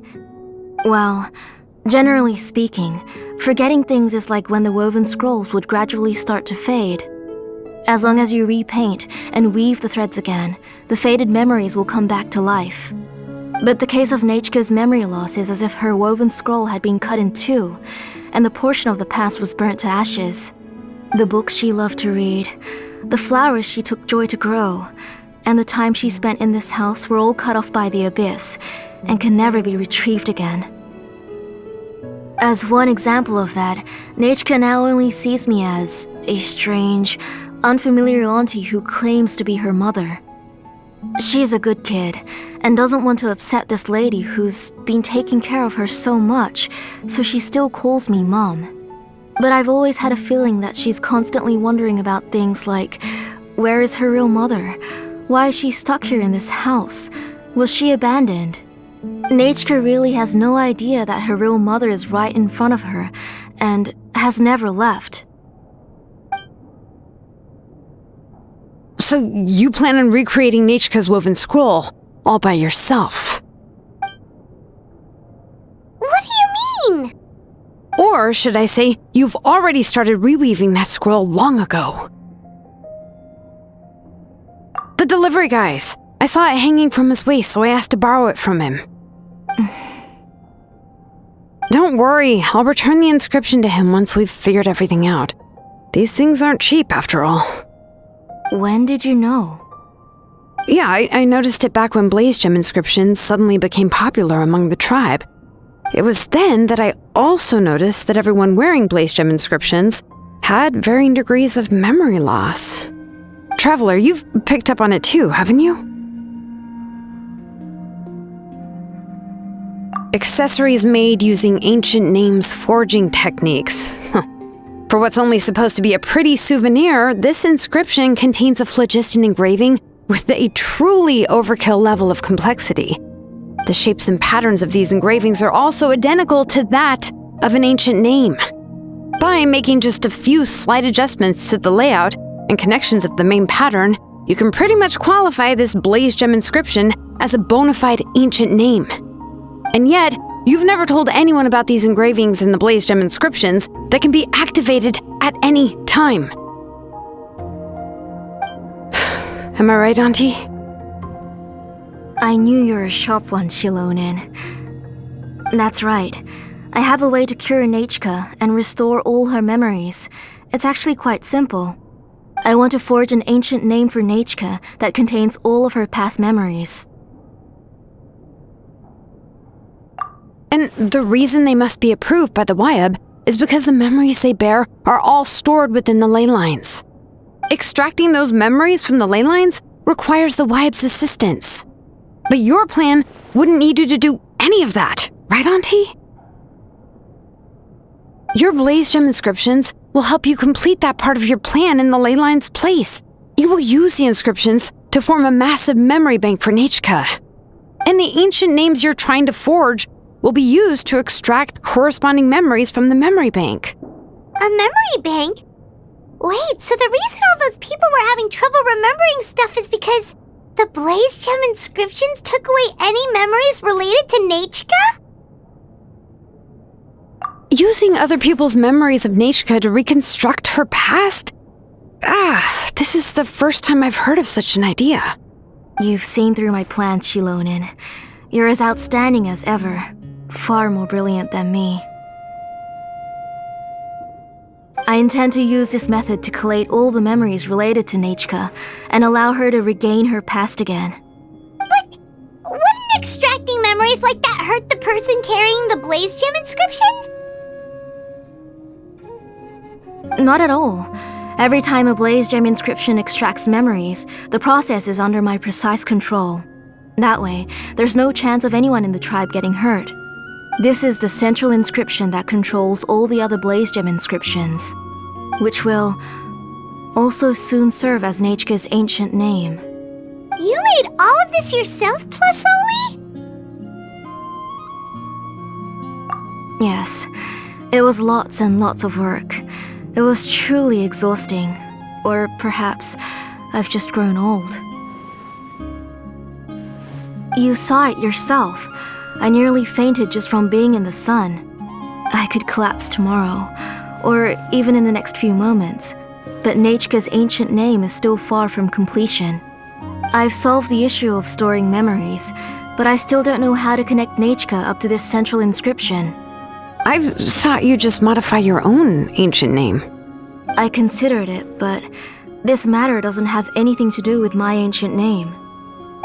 Well, generally speaking, forgetting things is like when the woven scrolls would gradually start to fade. As long as you repaint and weave the threads again, the faded memories will come back to life. But the case of Nechka's memory loss is as if her woven scroll had been cut in two, and the portion of the past was burnt to ashes. The books she loved to read, the flowers she took joy to grow, and the time she spent in this house were all cut off by the abyss and can never be retrieved again. As one example of that, Nechka now only sees me as a strange, unfamiliar auntie who claims to be her mother. She's a good kid and doesn't want to upset this lady who's been taking care of her so much, so she still calls me Mom. But I've always had a feeling that she's constantly wondering about things like, where is her real mother? Why is she stuck here in this house? Was she abandoned? Nachka really has no idea that her real mother is right in front of her, and has never left. So you plan on recreating Nachka's woven scroll all by yourself? What do you mean? Or should I say, you've already started reweaving that scroll long ago? The delivery guys. I saw it hanging from his waist, so I asked to borrow it from him. Don't worry, I'll return the inscription to him once we've figured everything out. These things aren't cheap, after all. When did you know? Yeah, I noticed it back when blaze gem inscriptions suddenly became popular among the tribe. It was then that I also noticed that everyone wearing blaze gem inscriptions had varying degrees of memory loss. Traveler, you've picked up on it too, haven't you? Accessories made using ancient names forging techniques. For what's only supposed to be a pretty souvenir, this inscription contains a phlogiston engraving with a truly overkill level of complexity. The shapes and patterns of these engravings are also identical to that of an ancient name. By making just a few slight adjustments to the layout and connections of the main pattern, you can pretty much qualify this blaze gem inscription as a bona fide ancient name. And yet, you've never told anyone about these engravings and the blaze gem inscriptions that can be activated at any time. Am I right, Auntie? I knew you were a sharp one, Xilonen. That's right. I have a way to cure Nachka and restore all her memories. It's actually quite simple. I want to forge an ancient name for Nachka that contains all of her past memories. And the reason they must be approved by the Wyab is because the memories they bear are all stored within the ley lines. Extracting those memories from the ley lines requires the Wyab's assistance. But your plan wouldn't need you to do any of that, right, Auntie? Your blaze gem inscriptions will help you complete that part of your plan in the ley line's place. You will use the inscriptions to form a massive memory bank for Nachka. And the ancient names you're trying to forge will be used to extract corresponding memories from the memory bank. A memory bank? Wait, so the reason all those people were having trouble remembering stuff is because the blaze gem inscriptions took away any memories related to Nachka? Using other people's memories of Nachka to reconstruct her past? This is the first time I've heard of such an idea. You've seen through my plans, Xilonen. You're as outstanding as ever. Far more brilliant than me. I intend to use this method to collate all the memories related to Nachka and allow her to regain her past again. But wouldn't extracting memories like that hurt the person carrying the blaze gem inscription? Not at all. Every time a blaze gem inscription extracts memories, the process is under my precise control. That way, there's no chance of anyone in the tribe getting hurt. This is the central inscription that controls all the other blaze gem inscriptions, which will also soon serve as Nachka's ancient name. You made all of this yourself, Tlasoli? Yes, it was lots and lots of work. It was truly exhausting. Or perhaps I've just grown old. You saw it yourself. I nearly fainted just from being in the sun. I could collapse tomorrow, or even in the next few moments, but Nachka's ancient name is still far from completion. I've solved the issue of storing memories, but I still don't know how to connect Nachka up to this central inscription. I've thought you just modify your own ancient name. I considered it, but this matter doesn't have anything to do with my ancient name.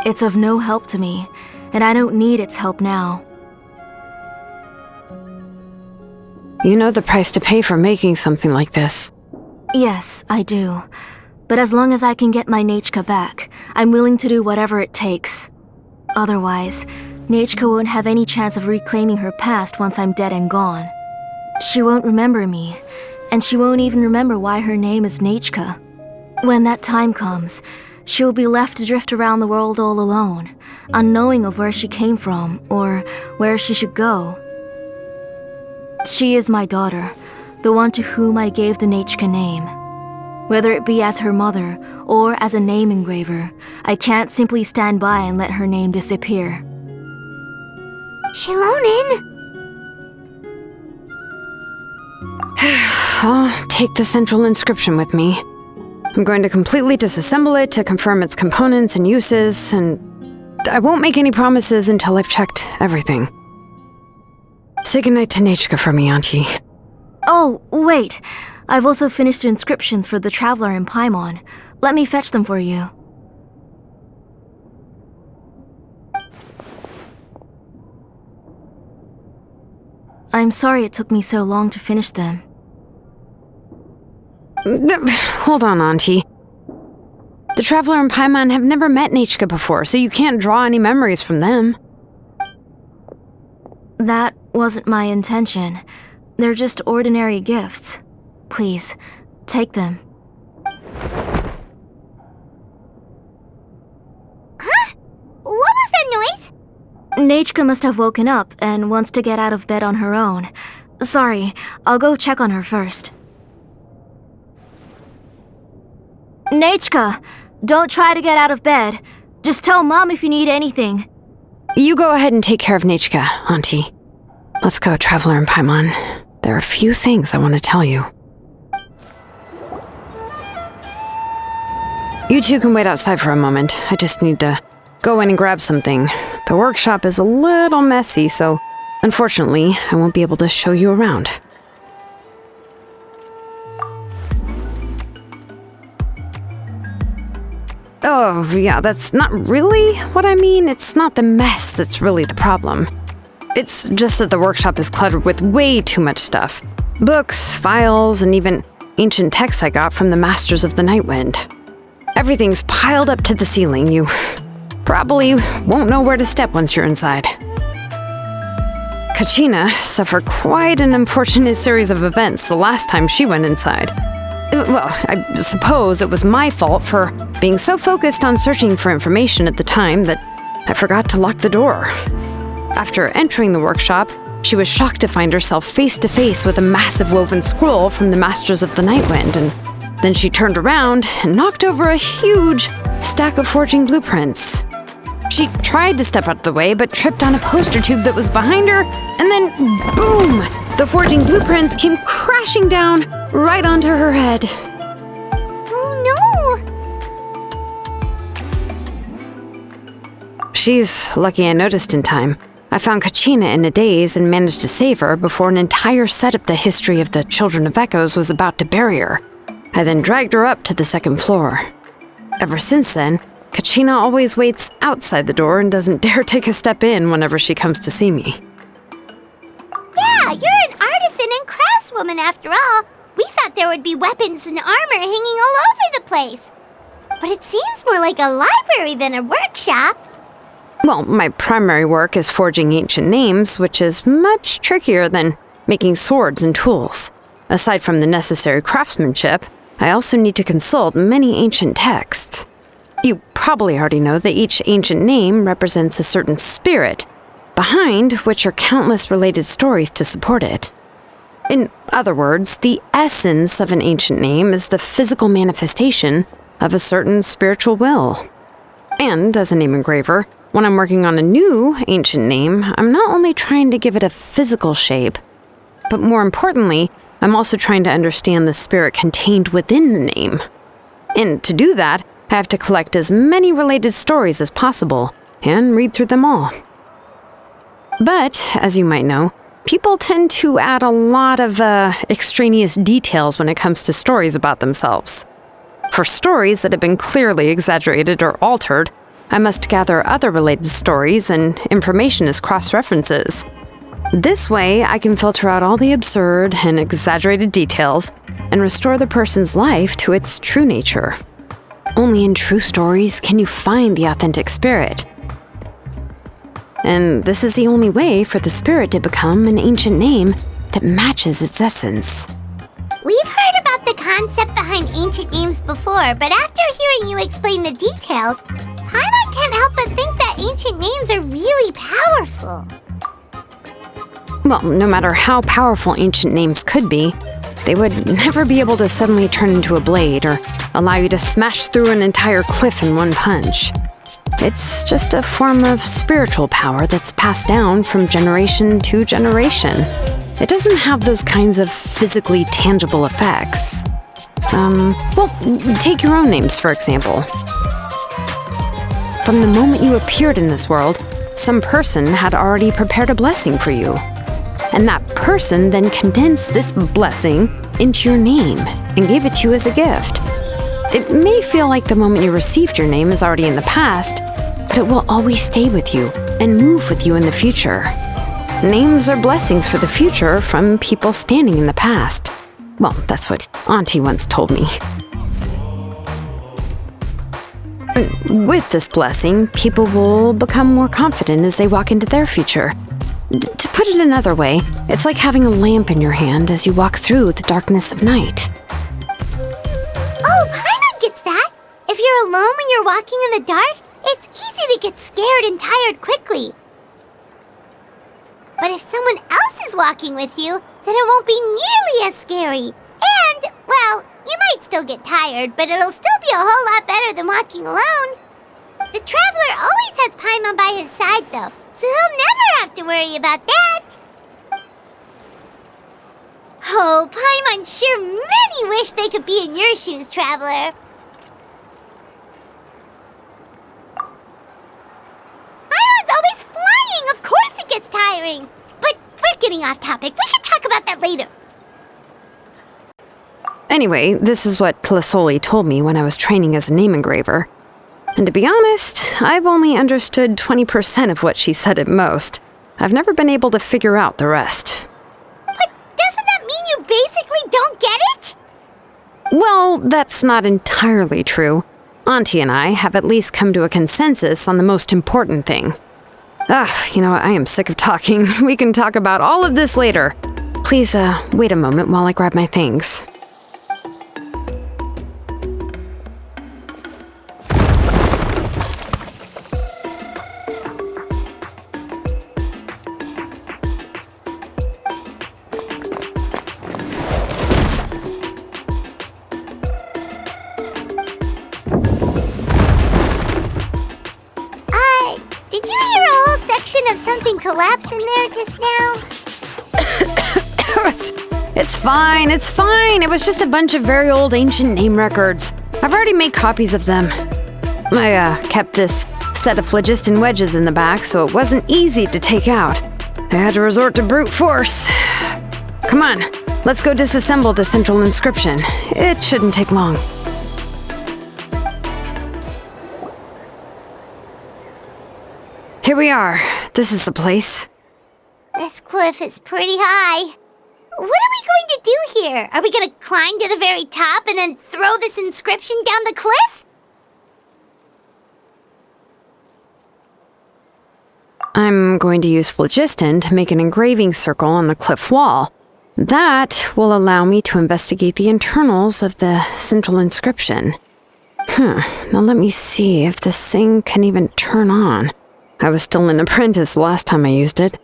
It's of no help to me, and I don't need its help now. You know the price to pay for making something like this. Yes, I do. But as long as I can get my Nachka back, I'm willing to do whatever it takes. Otherwise, Nachka won't have any chance of reclaiming her past once I'm dead and gone. She won't remember me, and she won't even remember why her name is Nachka. When that time comes, she will be left to drift around the world all alone, unknowing of where she came from or where she should go. She is my daughter, the one to whom I gave the Nechka name. Whether it be as her mother or as a name engraver, I can't simply stand by and let her name disappear. Xilonen! I'll take the central inscription with me. I'm going to completely disassemble it to confirm its components and uses, and I won't make any promises until I've checked everything. Say goodnight to Nechka for me, Auntie. Oh, wait. I've also finished the inscriptions for the Traveler in Paimon. Let me fetch them for you. I'm sorry it took me so long to finish them. Hold on, Auntie. The Traveler and Paimon have never met Nechka before, so you can't draw any memories from them. That wasn't my intention. They're just ordinary gifts. Please, take them. Huh? What was that noise? Nechka must have woken up and wants to get out of bed on her own. Sorry, I'll go check on her first. Nechka, don't try to get out of bed. Just tell Mom if you need anything. You go ahead and take care of Nechka, Auntie. Let's go, Traveler and Paimon. There are a few things I want to tell you. You two can wait outside for a moment. I just need to go in and grab something. The workshop is a little messy, so unfortunately, I won't be able to show you around. Oh, yeah, that's not really what I mean. It's not the mess that's really the problem. It's just that the workshop is cluttered with way too much stuff. Books, files, and even ancient texts I got from the Masters of the Nightwind. Everything's piled up to the ceiling. You probably won't know where to step once you're inside. Kachina suffered quite an unfortunate series of events the last time she went inside. Well, I suppose it was my fault for being so focused on searching for information at the time that I forgot to lock the door. After entering the workshop, she was shocked to find herself face to face with a massive woven scroll from the Masters of the Nightwind, and then she turned around and knocked over a huge stack of forging blueprints. She tried to step out of the way, but tripped on a poster tube that was behind her, and then boom! The forging blueprints came crashing down right onto her head. Oh no! She's lucky I noticed in time. I found Kachina in a daze and managed to save her before an entire set of the history of the Children of Echoes was about to bury her. I then dragged her up to the second floor. Ever since then, Kachina always waits outside the door and doesn't dare take a step in whenever she comes to see me. Yeah, you're an artisan and craftswoman after all. We thought there would be weapons and armor hanging all over the place. But it seems more like a library than a workshop. Well, my primary work is forging ancient names, which is much trickier than making swords and tools. Aside from the necessary craftsmanship, I also need to consult many ancient texts. You probably already know that each ancient name represents a certain spirit, behind which are countless related stories to support it. In other words, the essence of an ancient name is the physical manifestation of a certain spiritual will. And as a name engraver, when I'm working on a new ancient name, I'm not only trying to give it a physical shape, but more importantly, I'm also trying to understand the spirit contained within the name. And to do that, I have to collect as many related stories as possible and read through them all. But, as you might know, people tend to add a lot of extraneous details when it comes to stories about themselves. For stories that have been clearly exaggerated or altered, I must gather other related stories and information as cross-references. This way, I can filter out all the absurd and exaggerated details and restore the person's life to its true nature. Only in true stories can you find the authentic spirit. And this is the only way for the spirit to become an ancient name that matches its essence. We've heard about the kind concept behind ancient names before, but after hearing you explain the details, Paimon can't help but think that ancient names are really powerful. Well, no matter how powerful ancient names could be, they would never be able to suddenly turn into a blade or allow you to smash through an entire cliff in one punch. It's just a form of spiritual power that's passed down from generation to generation. It doesn't have those kinds of physically tangible effects. Well, take your own names, for example. From the moment you appeared in this world, some person had already prepared a blessing for you. And that person then condensed this blessing into your name and gave it to you as a gift. It may feel like the moment you received your name is already in the past, but it will always stay with you and move with you in the future. Names are blessings for the future from people standing in the past. Well, that's what Auntie once told me. With this blessing, people will become more confident as they walk into their future. To put it another way, it's like having a lamp in your hand as you walk through the darkness of night. Oh, Paimon gets that! If you're alone when you're walking in the dark, it's easy to get scared and tired quickly. But if someone else is walking with you, then it won't be nearly as scary. And, well, you might still get tired, but it'll still be a whole lot better than walking alone. The Traveler always has Paimon by his side, though, so he'll never have to worry about that. Oh, Paimon sure many wish they could be in your shoes, Traveler. Paimon's always flying, of course it gets tiring. But we're getting off topic. We can talk about that later. Anyway, this is what Clisoli told me when I was training as a name engraver. And to be honest, I've only understood 20% of what she said at most. I've never been able to figure out the rest. But doesn't that mean you basically don't get it? Well, that's not entirely true. Auntie and I have at least come to a consensus on the most important thing. You know, I am sick of talking. We can talk about all of this later. Please, wait a moment while I grab my things. Did you hear a whole section of something collapse in there just now? It's fine, it's fine. It was just a bunch of very old ancient name records. I've already made copies of them. I kept this set of phlogiston wedges in the back, so it wasn't easy to take out. I had to resort to brute force. Come on, let's go disassemble the central inscription. It shouldn't take long. Here we are. This is the place. This cliff is pretty high. What are we going to do here? Are we going to climb to the very top and then throw this inscription down the cliff? I'm going to use phlogiston to make an engraving circle on the cliff wall. That will allow me to investigate the internals of the central inscription. Now let me see if this thing can even turn on. I was still an apprentice last time I used it.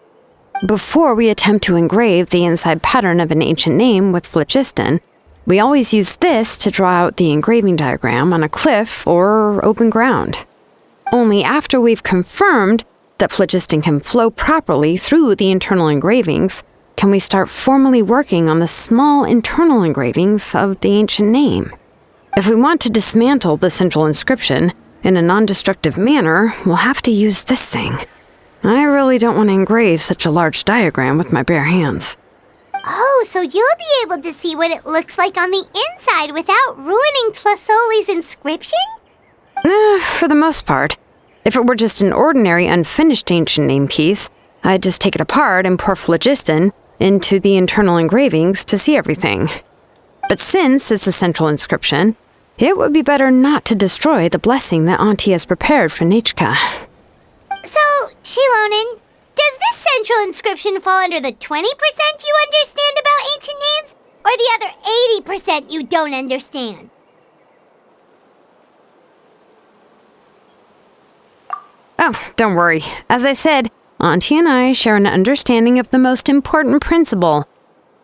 Before we attempt to engrave the inside pattern of an ancient name with phlogiston, we always use this to draw out the engraving diagram on a cliff or open ground. Only after we've confirmed that phlogiston can flow properly through the internal engravings can we start formally working on the small internal engravings of the ancient name. If we want to dismantle the central inscription in a non-destructive manner, we'll have to use this thing. I really don't want to engrave such a large diagram with my bare hands. Oh, so you'll be able to see what it looks like on the inside without ruining Clisoli's inscription? For the most part. If it were just an ordinary unfinished ancient name piece, I'd just take it apart and pour phlogiston into the internal engravings to see everything. But since it's a central inscription, it would be better not to destroy the blessing that Auntie has prepared for Nechka. So, Xilonen, does this central inscription fall under the 20% you understand about ancient names? Or the other 80% you don't understand? Oh, don't worry. As I said, Auntie and I share an understanding of the most important principle,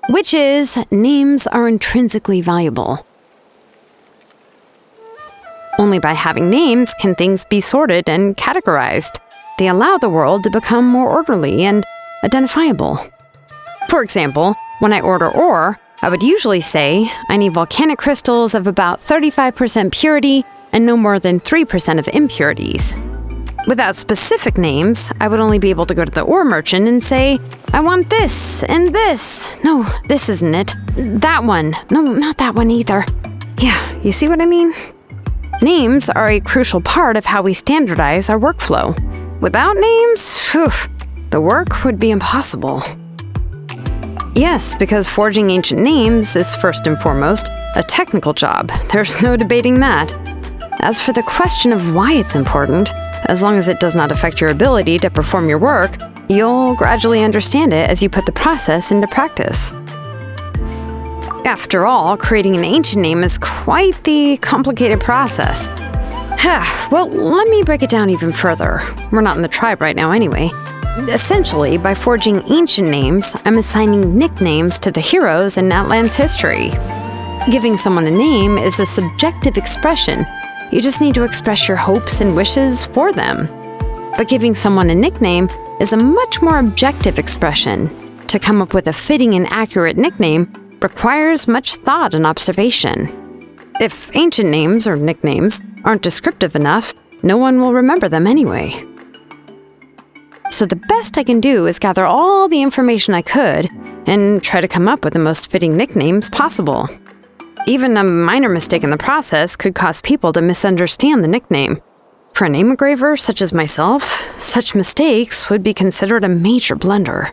which is names are intrinsically valuable. Only by having names can things be sorted and categorized. They allow the world to become more orderly and identifiable. For example, when I order ore, I would usually say I need volcanic crystals of about 35% purity and no more than 3% of impurities. Without specific names, I would only be able to go to the ore merchant and say, I want this and this. No, this isn't it. That one. No, not that one either. Yeah, you see what I mean? Names are a crucial part of how we standardize our workflow. Without names, the work would be impossible. Yes, because forging ancient names is first and foremost a technical job. There's no debating that. As for the question of why it's important, as long as it does not affect your ability to perform your work, you'll gradually understand it as you put the process into practice. After all, creating an ancient name is quite the complicated process. Well, let me break it down even further. We're not in the tribe right now anyway. Essentially, by forging ancient names, I'm assigning nicknames to the heroes in Natlan's history. Giving someone a name is a subjective expression. You just need to express your hopes and wishes for them. But giving someone a nickname is a much more objective expression. To come up with a fitting and accurate nickname requires much thought and observation. If ancient names or nicknames aren't descriptive enough, no one will remember them anyway. So the best I can do is gather all the information I could and try to come up with the most fitting nicknames possible. Even a minor mistake in the process could cause people to misunderstand the nickname. For a name engraver such as myself, such mistakes would be considered a major blunder.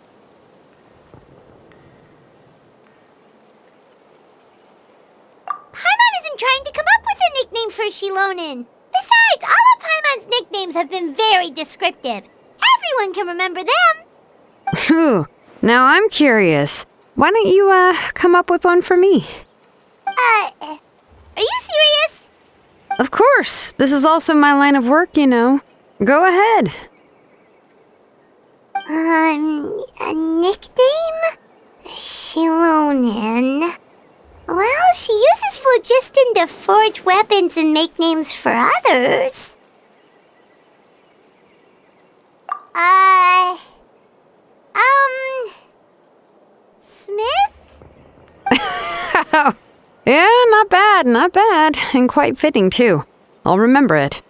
Paimon isn't trying to come up with a nickname for Xilonen. Besides, all of Paimon's nicknames have been very descriptive. Everyone can remember them. Phew, now I'm curious. Why don't you, come up with one for me? Are you serious? Of course. This is also my line of work, you know. Go ahead. A nickname? Xilonen. Well, she uses phlogiston to forge weapons and make names for others. Smith? Yeah, not bad, and quite fitting too. I'll remember it.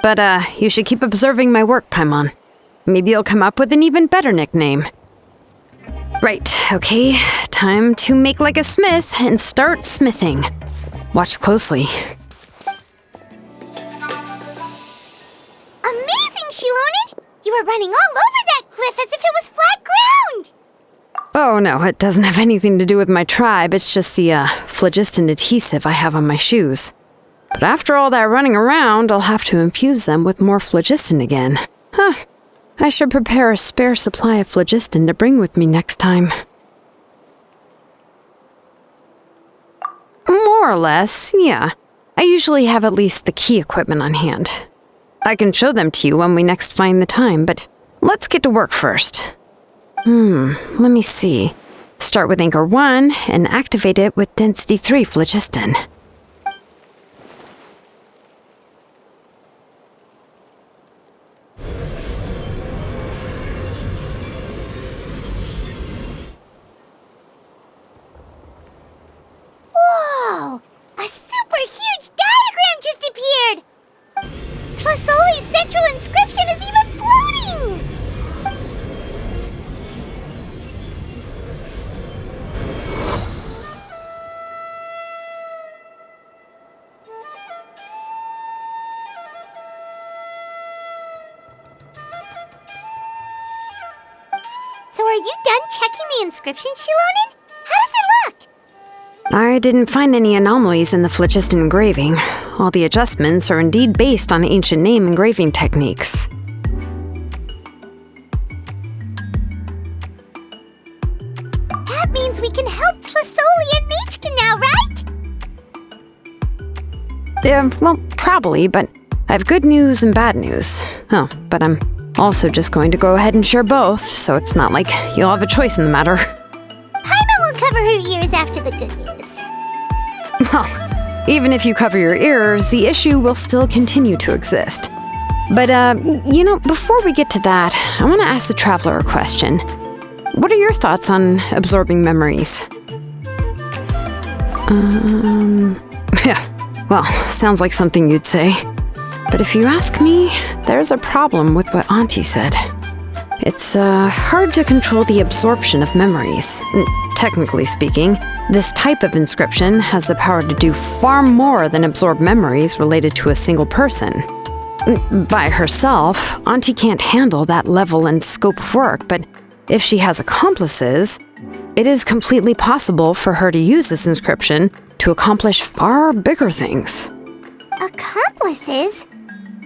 But, you should keep observing my work, Paimon. Maybe you'll come up with an even better nickname. Right, okay, time to make like a smith and start smithing. Watch closely. Amazing, Xilonen! You were running all over that cliff as if it was flat ground! Oh no, it doesn't have anything to do with my tribe, it's just the, phlogiston adhesive I have on my shoes. But after all that running around, I'll have to infuse them with more phlogiston again. I should prepare a spare supply of phlogiston to bring with me next time. More or less, yeah. I usually have at least the key equipment on hand. I can show them to you when we next find the time, but let's get to work first. Let me see. Start with Anchor 1 and activate it with Density 3 phlogiston. Whoa! A super huge diagram just appeared! Tlasoli's central inscription is even floating! So are you done checking the inscription, Xilonen? How does it look? I didn't find any anomalies in the phlogiston engraving. All the adjustments are indeed based on ancient name engraving techniques. Have That means we can help Tlasoli and Nichka now, right? Well, probably, but I have good news and bad news. Oh, but I'm also just going to go ahead and share both, so it's not like you'll have a choice in the matter. Paimon will cover her ears after the good news. Well, even if you cover your ears, the issue will still continue to exist. But, before we get to that, I want to ask the Traveler a question. What are your thoughts on absorbing memories? Yeah, well, sounds like something you'd say. But if you ask me, there's a problem with what Auntie said. It's hard to control the absorption of memories. Technically speaking, this type of inscription has the power to do far more than absorb memories related to a single person. By herself, Auntie can't handle that level and scope of work, but if she has accomplices, it is completely possible for her to use this inscription to accomplish far bigger things. Accomplices?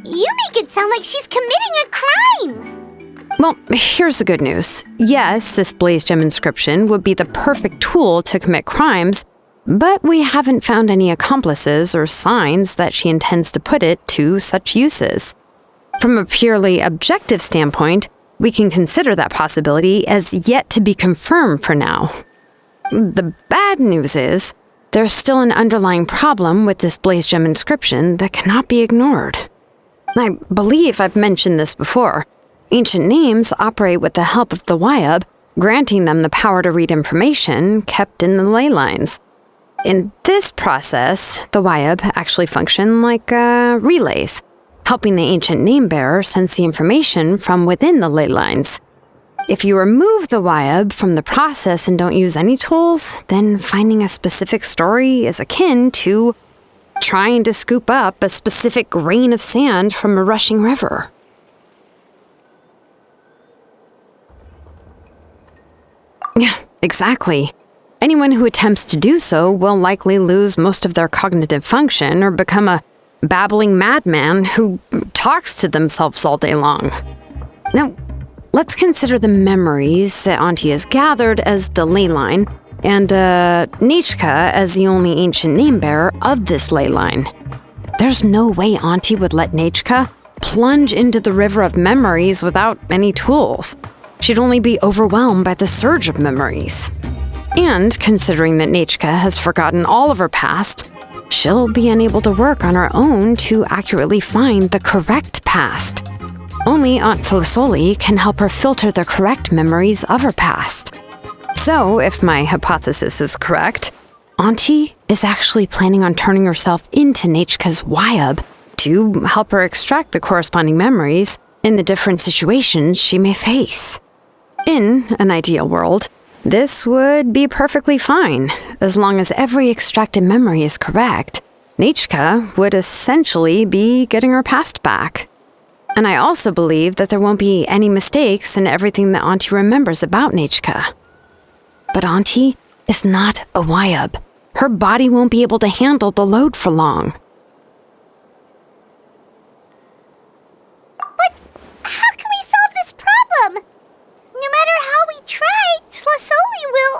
You make it sound like she's committing a crime! Well, here's the good news. Yes, this Blaze Gem inscription would be the perfect tool to commit crimes, but we haven't found any accomplices or signs that she intends to put it to such uses. From a purely objective standpoint, we can consider that possibility as yet to be confirmed for now. The bad news is, there's still an underlying problem with this Blaze Gem inscription that cannot be ignored. I believe I've mentioned this before. Ancient names operate with the help of the Wyab, granting them the power to read information kept in the ley lines. In this process, the Wyab actually function like relays, helping the ancient name-bearer sense the information from within the ley lines. If you remove the Wyab from the process and don't use any tools, then finding a specific story is akin to trying to scoop up a specific grain of sand from a rushing river. Yeah, exactly. Anyone who attempts to do so will likely lose most of their cognitive function or become a babbling madman who talks to themselves all day long. Now, let's consider the memories that Auntie has gathered as the ley line, and Nichka as the only ancient name-bearer of this ley line. There's no way Auntie would let Nichka plunge into the river of memories without any tools. She'd only be overwhelmed by the surge of memories. And considering that Nichka has forgotten all of her past, she'll be unable to work on her own to accurately find the correct past. Only Aunt Tlasoli can help her filter the correct memories of her past. So, if my hypothesis is correct, Auntie is actually planning on turning herself into Nichka's Wyab to help her extract the corresponding memories in the different situations she may face. In an ideal world, this would be perfectly fine. As long as every extracted memory is correct, Nichka would essentially be getting her past back. And I also believe that there won't be any mistakes in everything that Auntie remembers about Nichka. But Auntie is not a Wyab. Her body won't be able to handle the load for long. But how can we solve this problem? No matter how we try, Tlasoli will...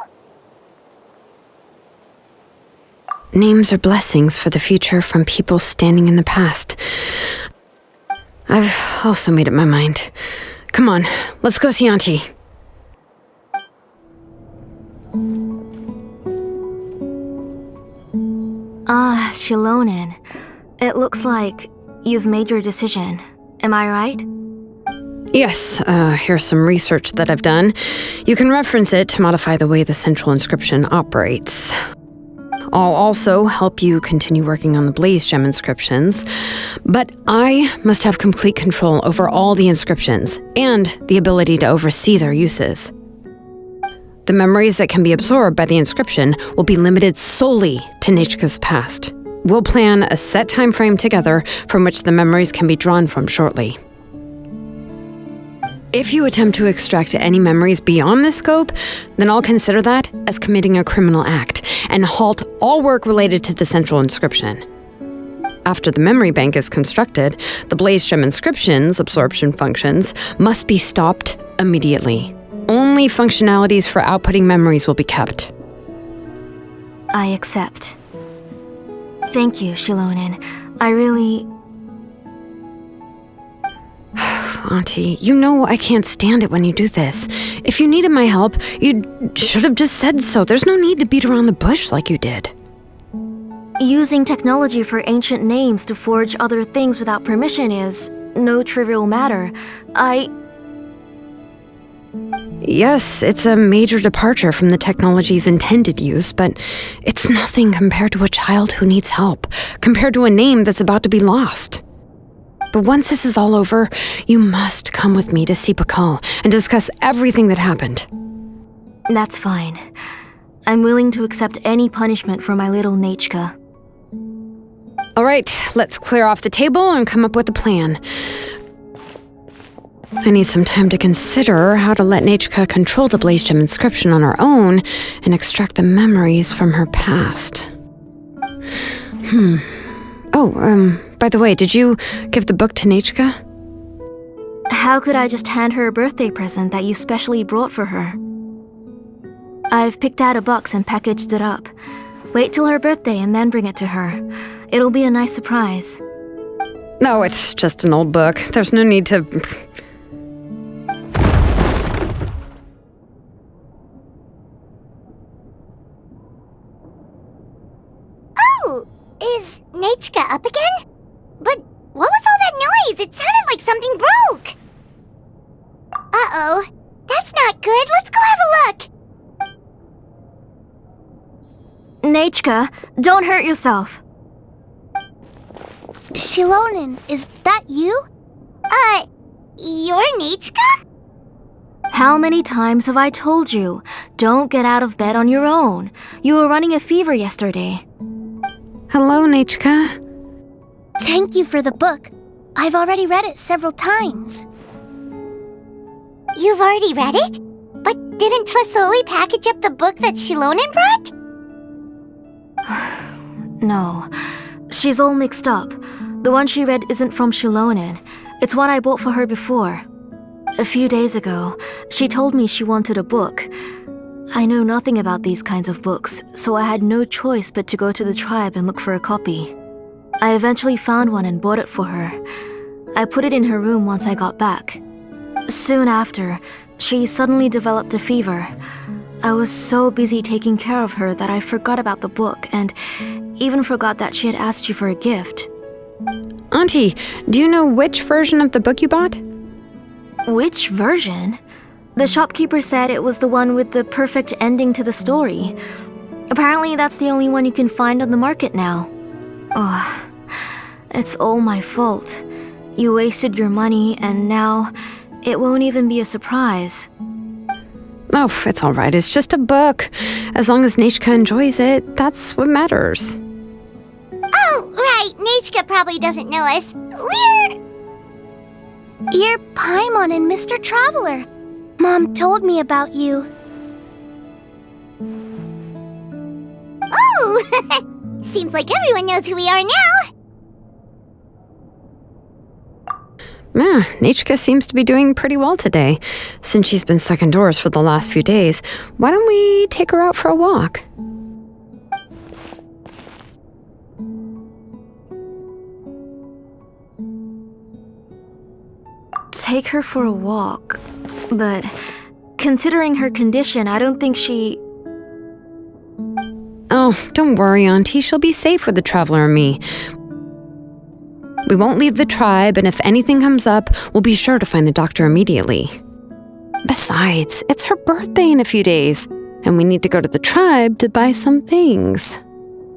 Names are blessings for the future from people standing in the past. I've also made up my mind. Come on, let's go see Auntie. Xilonen. It looks like you've made your decision. Am I right? Yes, here's some research that I've done. You can reference it to modify the way the central inscription operates. I'll also help you continue working on the Blaze Gem inscriptions, but I must have complete control over all the inscriptions and the ability to oversee their uses. The memories that can be absorbed by the inscription will be limited solely to Nichka's past. We'll plan a set time frame together from which the memories can be drawn from shortly. If you attempt to extract any memories beyond this scope, then I'll consider that as committing a criminal act and halt all work related to the central inscription. After the memory bank is constructed, the Blaze Gem inscription's absorption functions must be stopped immediately. Only functionalities for outputting memories will be kept. I accept. Thank you, Xilonen. I really... Auntie, you know I can't stand it when you do this. If you needed my help, you should have just said so. There's no need to beat around the bush like you did. Using technology for ancient names to forge other things without permission is no trivial matter. Yes, it's a major departure from the technology's intended use, but it's nothing compared to a child who needs help, compared to a name that's about to be lost. But once this is all over, you must come with me to see Pakal and discuss everything that happened. That's fine. I'm willing to accept any punishment for my little Nechka. All right, let's clear off the table and come up with a plan. I need some time to consider how to let Nechka control the Blaze Gem inscription on her own and extract the memories from her past. By the way, did you give the book to Nechka? How could I just hand her a birthday present that you specially brought for her? I've picked out a box and packaged it up. Wait till her birthday and then bring it to her. It'll be a nice surprise. No, it's just an old book. There's no need to... Oh, is Nechka up again? But what was all that noise? It sounded like something broke. Uh-oh, that's not good. Let's go have a look. Nechka, don't hurt yourself. Xilonen, is that you? You're Nechka? How many times have I told you? Don't get out of bed on your own. You were running a fever yesterday. Hello, Nechka. Thank you for the book. I've already read it several times. You've already read it? But didn't Tlasoli package up the book that Xilonen brought? No, she's all mixed up. The one she read isn't from Xilonen. It's one I bought for her before. A few days ago, she told me she wanted a book. I know nothing about these kinds of books, so I had no choice but to go to the tribe and look for a copy. I eventually found one and bought it for her. I put it in her room once I got back. Soon after, she suddenly developed a fever. I was so busy taking care of her that I forgot about the book and even forgot that she had asked you for a gift. Auntie, do you know which version of the book you bought? Which version? The shopkeeper said it was the one with the perfect ending to the story. Apparently that's the only one you can find on the market now. Oh, it's all my fault. You wasted your money and now it won't even be a surprise. Oh, it's all right. It's just a book. As long as Nechka enjoys it, that's what matters. Oh, right. Nechka probably doesn't know us. You're Paimon and Mr. Traveler. Mom told me about you. Oh! Seems like everyone knows who we are now. Nechka seems to be doing pretty well today. Since she's been stuck indoors for the last few days, why don't we take her out for a walk? Take her for a walk. But considering her condition, I don't think she... Oh, don't worry, Auntie. She'll be safe with the Traveler and me. We won't leave the tribe, and if anything comes up, we'll be sure to find the doctor immediately. Besides, it's her birthday in a few days, and we need to go to the tribe to buy some things.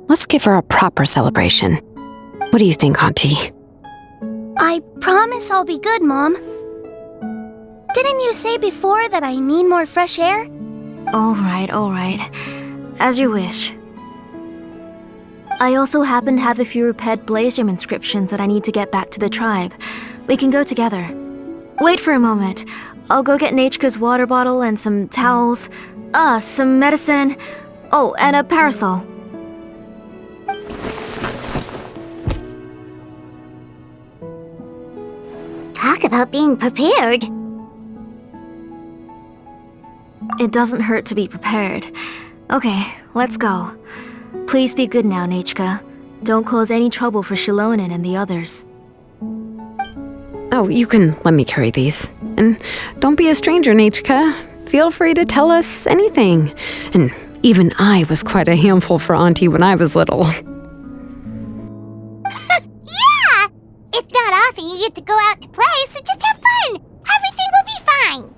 Let's give her a proper celebration. What do you think, Auntie? I promise I'll be good, Mom. Didn't you say before that I need more fresh air? All right. As you wish. I also happen to have a few repaired Blaze Gem inscriptions that I need to get back to the tribe. We can go together. Wait for a moment. I'll go get Nechka's water bottle and some towels. Some medicine. Oh, and a parasol. Talk about being prepared. It doesn't hurt to be prepared. Okay, let's go. Please be good now, Nechka. Don't cause any trouble for Xilonen and the others. Oh, you can let me carry these. And don't be a stranger, Nechka. Feel free to tell us anything. And even I was quite a handful for Auntie when I was little. Yeah! It's not often you get to go out to play, so just have fun! Everything will be fine!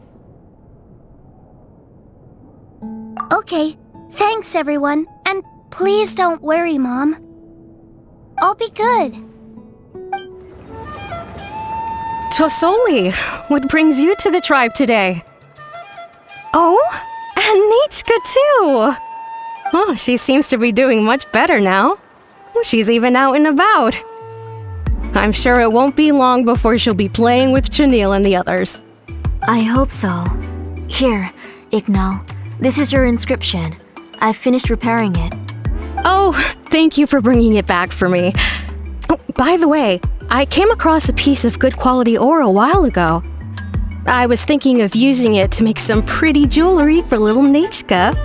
Okay, thanks everyone. And please don't worry, Mom. I'll be good. Tosoli, what brings you to the tribe today? Oh, and Nechka too! Oh, she seems to be doing much better now. She's even out and about. I'm sure it won't be long before she'll be playing with Janelle and the others. I hope so. Here, Ignal. This is your inscription. I've finished repairing it. Oh, thank you for bringing it back for me. Oh, by the way, I came across a piece of good quality ore a while ago. I was thinking of using it to make some pretty jewelry for little Nechka.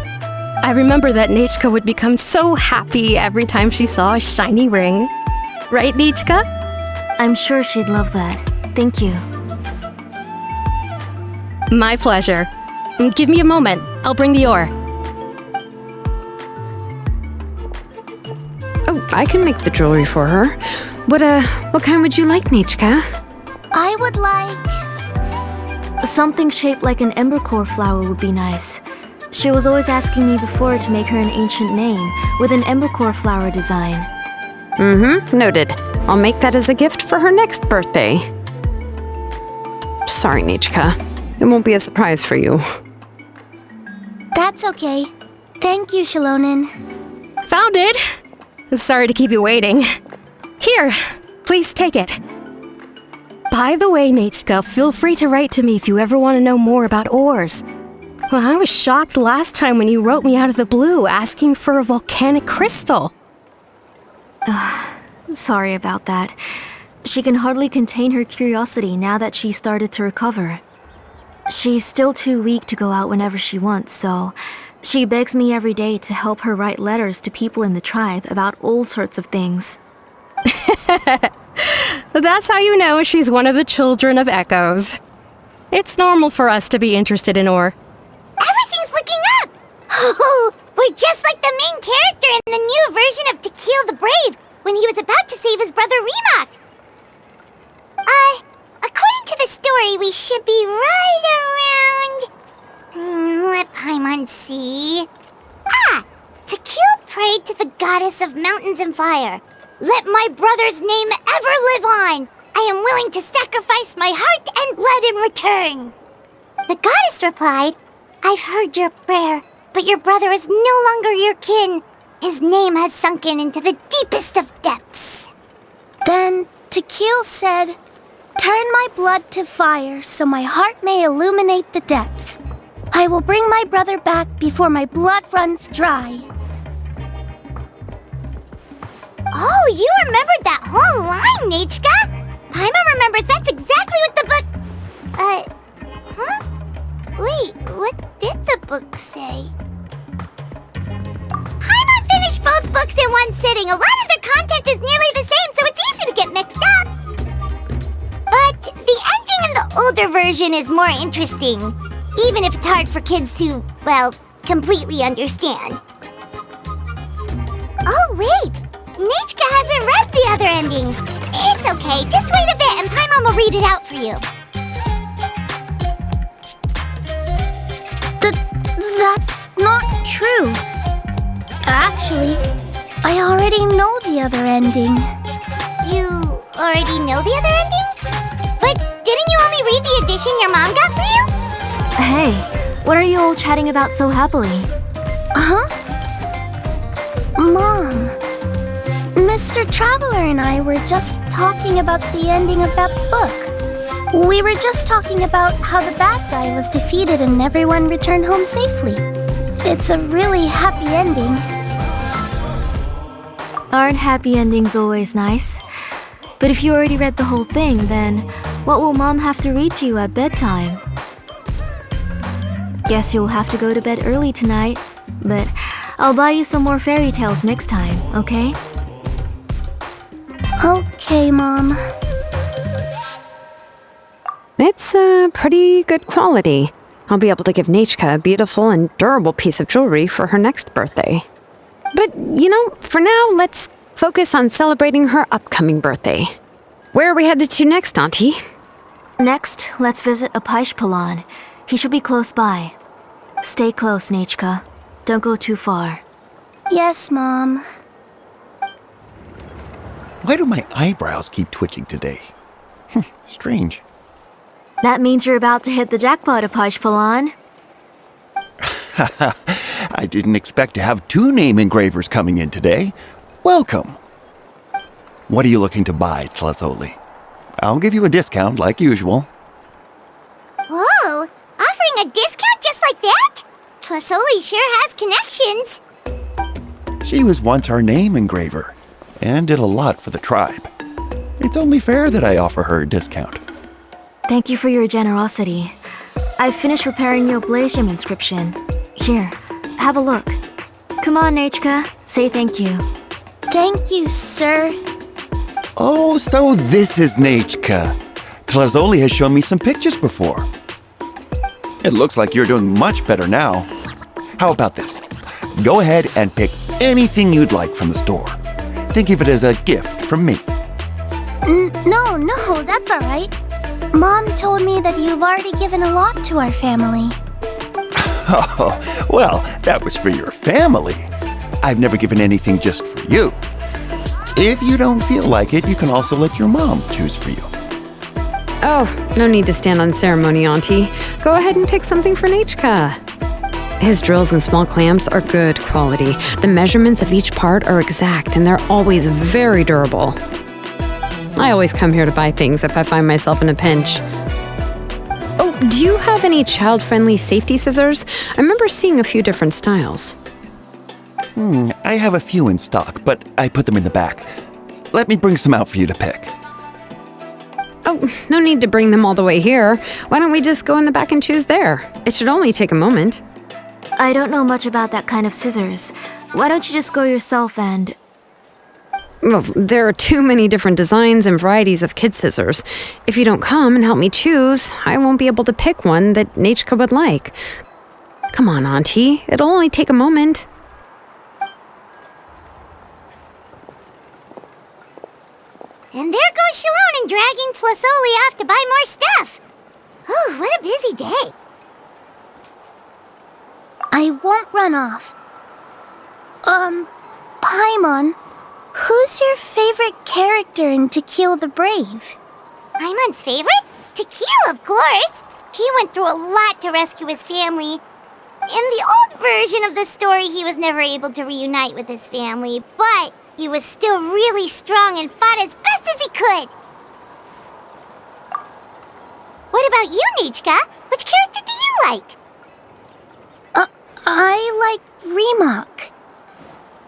I remember that Nechka would become so happy every time she saw a shiny ring. Right, Nechka? I'm sure she'd love that. Thank you. My pleasure. Give me a moment. I'll bring the ore. Oh, I can make the jewelry for her. What kind would you like, Nechka? I would like... Something shaped like an embercore flower would be nice. She was always asking me before to make her an ancient name with an embercore flower design. Noted. I'll make that as a gift for her next birthday. Sorry, Nechka. It won't be a surprise for you. That's okay. Thank you, Xilonen. Found it! Sorry to keep you waiting. Here, please take it. By the way, Nechka, feel free to write to me if you ever want to know more about ores. Well, I was shocked last time when you wrote me out of the blue asking for a volcanic crystal. Sorry about that. She can hardly contain her curiosity now that she's started to recover. She's still too weak to go out whenever she wants, so she begs me every day to help her write letters to people in the tribe about all sorts of things. That's how you know she's one of the children of echoes. It's normal for us to be interested in ore. Everything's looking up! Oh, we're just like the main character in the new version of To Kill the Brave when he was about to save his brother Remak. According to the story, we should be right around... let Paimon see... To Kill prayed to the goddess of mountains and fire. Let my brother's name ever live on! I am willing to sacrifice my heart and blood in return! The goddess replied, I've heard your prayer, but your brother is no longer your kin. His name has sunken into the deepest of depths. Then Tequil said, turn my blood to fire so my heart may illuminate the depths. I will bring my brother back before my blood runs dry. Oh, you remembered that whole line, Nechka! Paimon remembers that's exactly what the book... Wait, what did the book say? Paimon finished both books in one sitting. A lot of their content is nearly the same, so it's easy to get mixed up. But the ending in the older version is more interesting, even if it's hard for kids to, well, completely understand. Oh, wait! Nechka hasn't read the other ending. It's okay, just wait a bit and Paimon will read it out for you. That's not true. Actually, I already know the other ending. You already know the other ending? But didn't you only read the edition your mom got for you? Hey, what are you all chatting about so happily? Mom, Mr. Traveler and I were just talking about the ending of that book. We were just talking about how the bad guy was defeated and everyone returned home safely. It's a really happy ending. Aren't happy endings always nice? But if you already read the whole thing, then what will Mom have to read to you at bedtime? Guess you'll have to go to bed early tonight, but I'll buy you some more fairy tales next time, okay? Okay, Mom. It's pretty good quality. I'll be able to give Nachka a beautiful and durable piece of jewelry for her next birthday. But, for now, let's focus on celebrating her upcoming birthday. Where are we headed to next, Auntie? Next, let's visit Apishpalan. He should be close by. Stay close, Nachka. Don't go too far. Yes, Mom. Why do my eyebrows keep twitching today? Strange. That means you're about to hit the jackpot, Apishpalan. I didn't expect to have 2 name engravers coming in today. Welcome. What are you looking to buy, Tlazoli? I'll give you a discount like usual. Whoa! Offering a discount just like that? Tlazoli sure has connections. She was once our name engraver and did a lot for the tribe. It's only fair that I offer her a discount. Thank you for your generosity. I've finished preparing your blaze gem inscription. Here, have a look. Come on, Nachka, say thank you. Thank you, sir. Oh, so this is Nachka. Tlazoli has shown me some pictures before. It looks like you're doing much better now. How about this? Go ahead and pick anything you'd like from the store. Think of it as a gift from me. No, that's all right. Mom told me that you've already given a lot to our family. Oh, well, that was for your family. I've never given anything just for you. If you don't feel like it, you can also let your mom choose for you. Oh, no need to stand on ceremony, Auntie. Go ahead and pick something for Nachka. His drills and small clamps are good quality. The measurements of each part are exact, and they're always very durable. I always come here to buy things if I find myself in a pinch. Oh, do you have any child-friendly safety scissors? I remember seeing a few different styles. I have a few in stock, but I put them in the back. Let me bring some out for you to pick. Oh, no need to bring them all the way here. Why don't we just go in the back and choose there? It should only take a moment. I don't know much about that kind of scissors. Why don't you just go yourself and... Well, there are too many different designs and varieties of kid scissors. If you don't come and help me choose, I won't be able to pick one that Nachka would like. Come on, Auntie. It'll only take a moment. And there goes Xilonen dragging Tlazoli off to buy more stuff. Oh, what a busy day. I won't run off. Paimon, who's your favorite character in To Kill the Brave? Paimon's favorite? To Kill, of course. He went through a lot to rescue his family. In the old version of the story, he was never able to reunite with his family, but he was still really strong and fought as best as he could. What about you, Nachka? Which character do you like? I like Remak.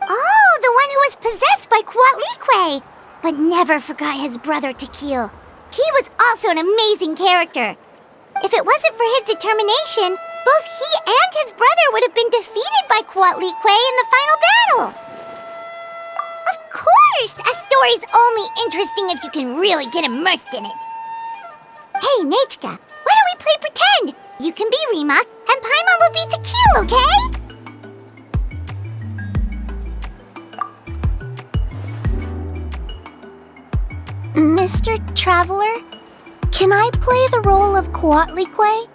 Oh, the one who was possessed by Kuatlique, but never forgot his brother Tequil. He was also an amazing character. If it wasn't for his determination, both he and his brother would have been defeated by Kuatlique in the final battle. Of course! A story's only interesting if you can really get immersed in it. Hey, Nachka, why don't we play pretend? You can be Remak, and Paimon will be Tequil, okay? Mr. Traveler, can I play the role of Kuatlique?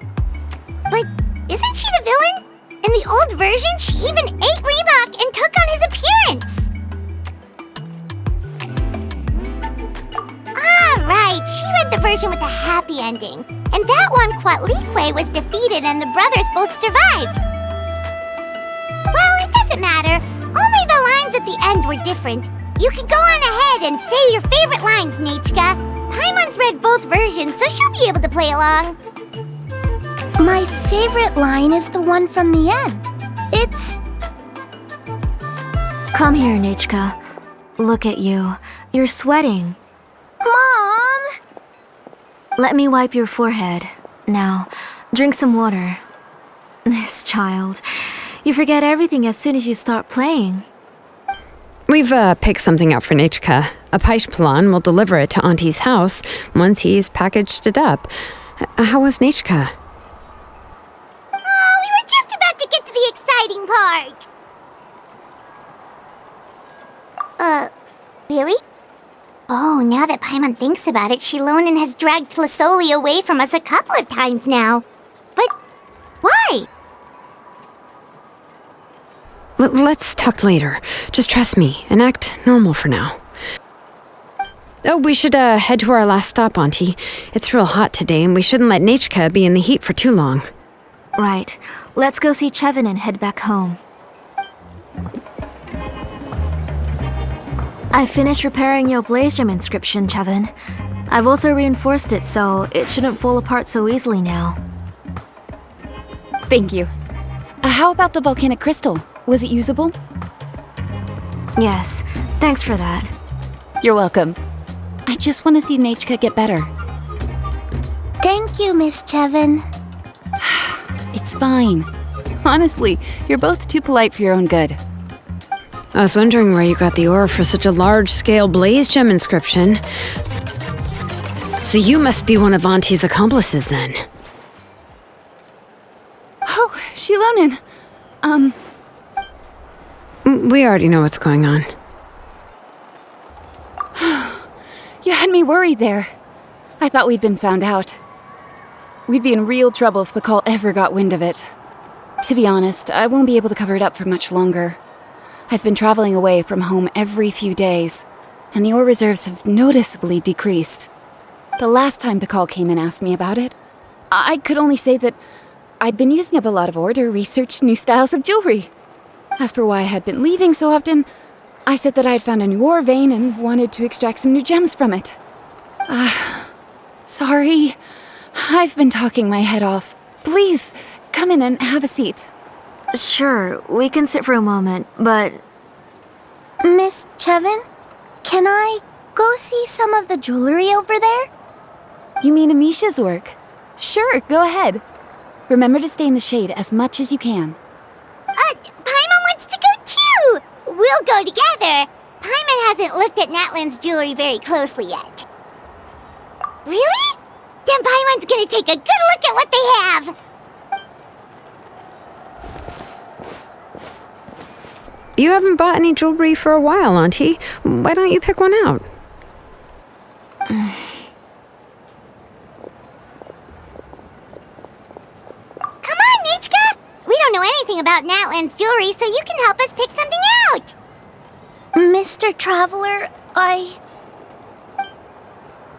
But isn't she the villain? In the old version, she even ate Remak and took on his appearance. Right, she read the version with a happy ending. And that one, Kuatlique was defeated and the brothers both survived. Well, it doesn't matter. Only the lines at the end were different. You can go on ahead and say your favorite lines, Nachka. Paimon's read both versions, so she'll be able to play along. My favorite line is the one from the end. It's... Come here, Nachka. Look at you. You're sweating. Mom! Let me wipe your forehead. Now, drink some water. This child. You forget everything as soon as you start playing. We've picked something out for Nechka. A Paishpalan will deliver it to Auntie's house once he's packaged it up. How was Nechka? Oh, we were just about to get to the exciting part! Really? Oh, now that Paimon thinks about it, Xilonen has dragged Tlisoli away from us a couple of times now. But why? Let's talk later. Just trust me and act normal for now. Oh, we should head to our last stop, Auntie. It's real hot today, and we shouldn't let Nechka be in the heat for too long. Right. Let's go see Chevin and head back home. I finished repairing your Blaze Gem inscription, Chevin. I've also reinforced it so it shouldn't fall apart so easily now. Thank you. How about the volcanic crystal? Was it usable? Yes, thanks for that. You're welcome. I just want to see Nechka get better. Thank you, Miss Chevin. It's fine. Honestly, you're both too polite for your own good. I was wondering where you got the ore for such a large-scale Blaze Gem inscription. So you must be one of Auntie's accomplices, then. Oh, Xilonen. We already know what's going on. You had me worried there. I thought we'd been found out. We'd be in real trouble if Bakal ever got wind of it. To be honest, I won't be able to cover it up for much longer. I've been traveling away from home every few days, and the ore reserves have noticeably decreased. The last time Bakal came and asked me about it, I could only say that I'd been using up a lot of ore to research new styles of jewelry. As for why I had been leaving so often, I said that I had found a new ore vein and wanted to extract some new gems from it. Sorry. I've been talking my head off. Please, come in and have a seat. Sure, we can sit for a moment, but... Miss Chevin, can I go see some of the jewelry over there? You mean Amisha's work? Sure, go ahead. Remember to stay in the shade as much as you can. Paimon wants to go too! We'll go together. Paimon hasn't looked at Natlan's jewelry very closely yet. Really? Then Paimon's gonna take a good look at what they have! You haven't bought any jewelry for a while, Auntie. Why don't you pick one out? Come on, Nechka! We don't know anything about Natlan's jewelry, so you can help us pick something out! Mr. Traveler,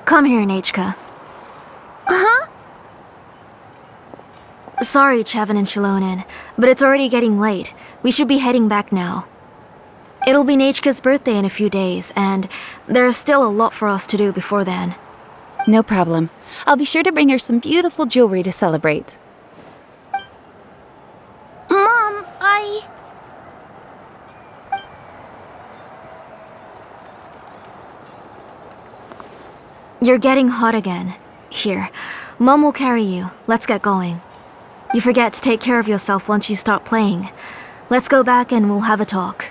Come here, Nechka. Huh? Sorry, Chevin and Xilonen, but it's already getting late. We should be heading back now. It'll be Nechka's birthday in a few days, and there's still a lot for us to do before then. No problem. I'll be sure to bring her some beautiful jewelry to celebrate. Mom, You're getting hot again. Here, Mom will carry you. Let's get going. You forget to take care of yourself once you start playing. Let's go back and we'll have a talk.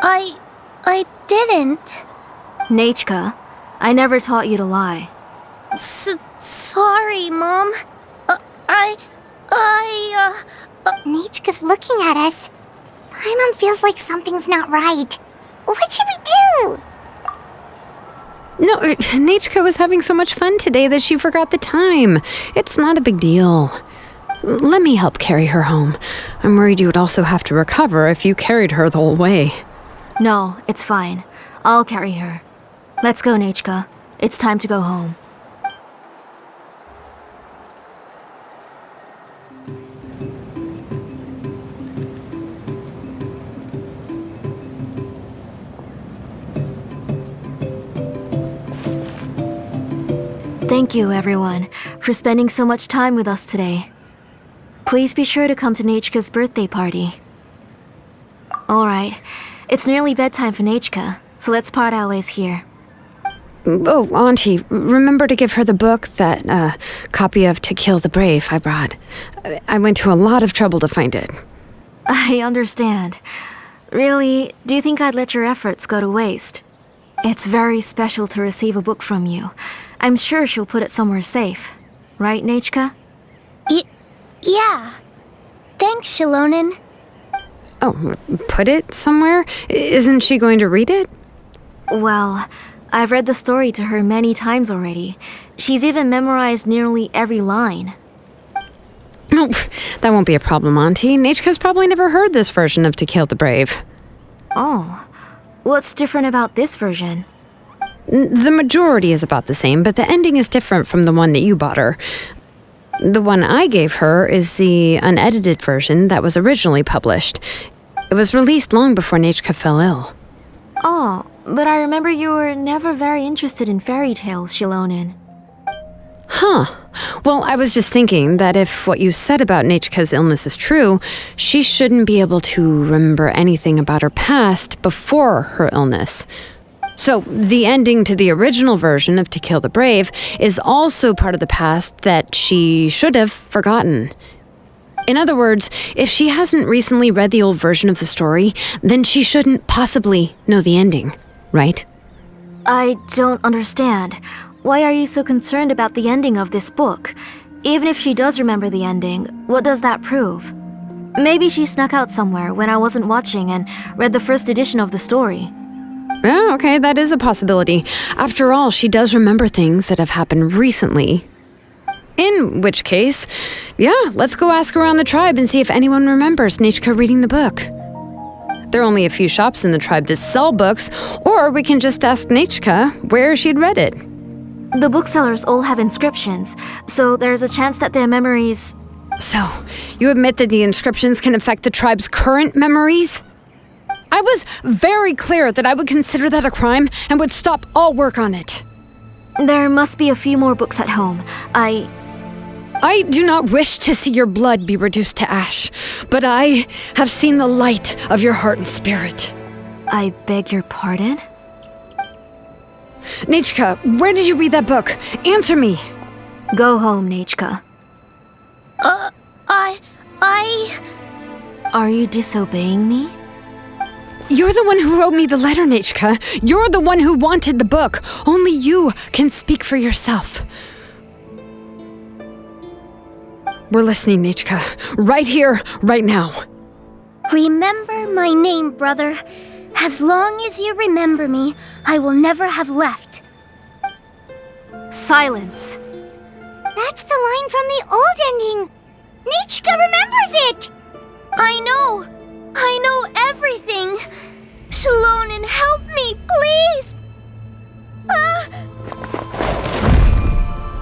I didn't. Nechka, I never taught you to lie. Sorry, Mom. Nechka's looking at us. Paimon feels like something's not right. What should we do? No, Nechka was having so much fun today that she forgot the time. It's not a big deal. Let me help carry her home. I'm worried you would also have to recover if you carried her the whole way. No, it's fine. I'll carry her. Let's go, Nechka. It's time to go home. Thank you, everyone, for spending so much time with us today. Please be sure to come to Nechka's birthday party. Alright, it's nearly bedtime for Nechka, so let's part our ways here. Oh, Auntie, remember to give her the book, that copy of To Kill the Brave I brought. I went to a lot of trouble to find it. I understand. Really, do you think I'd let your efforts go to waste? It's very special to receive a book from you. I'm sure she'll put it somewhere safe. Right, Nechka? Yeah. Thanks, Xilonen. Oh, put it somewhere? Isn't she going to read it? Well, I've read the story to her many times already. She's even memorized nearly every line. Oh, that won't be a problem, Auntie. Nechka's probably never heard this version of To Kill the Brave. Oh. What's different about this version? The majority is about the same, but the ending is different from the one that you bought her. The one I gave her is the unedited version that was originally published. It was released long before Nechka fell ill. Oh, but I remember you were never very interested in fairy tales, Xilonen. Huh. Well, I was just thinking that if what you said about Nechka's illness is true, she shouldn't be able to remember anything about her past before her illness. So, the ending to the original version of To Kill the Brave is also part of the past that she should have forgotten. In other words, if she hasn't recently read the old version of the story, then she shouldn't possibly know the ending, right? I don't understand. Why are you so concerned about the ending of this book? Even if she does remember the ending, what does that prove? Maybe she snuck out somewhere when I wasn't watching and read the first edition of the story. Oh, okay, that is a possibility. After all, she does remember things that have happened recently. In which case, yeah, let's go ask around the tribe and see if anyone remembers Nechka reading the book. There are only a few shops in the tribe that sell books, or we can just ask Nechka where she'd read it. The booksellers all have inscriptions, so there's a chance that their memories... So, you admit that the inscriptions can affect the tribe's current memories? I was very clear that I would consider that a crime and would stop all work on it. There must be a few more books at home. I do not wish to see your blood be reduced to ash, but I have seen the light of your heart and spirit. I beg your pardon? Nechka, where did you read that book? Answer me. Go home, Nechka. Are you disobeying me? You're the one who wrote me the letter, Nechka. You're the one who wanted the book. Only you can speak for yourself. We're listening, Nechka. Right here, right now. Remember my name, brother. As long as you remember me, I will never have left. Silence. That's the line from the old ending. Nechka remembers it. I know everything. Xilonen, help me, please.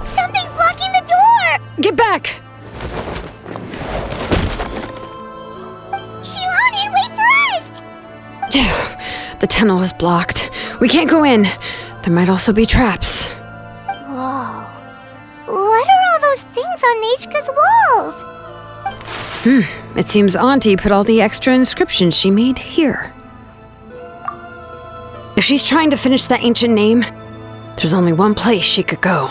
Something's blocking the door. Get back. Xilonen, wait for us. The tunnel is blocked. We can't go in. There might also be traps. Whoa. What are all those things on Nechka's walls? It seems Auntie put all the extra inscriptions she made here. If she's trying to finish that ancient name, there's only one place she could go.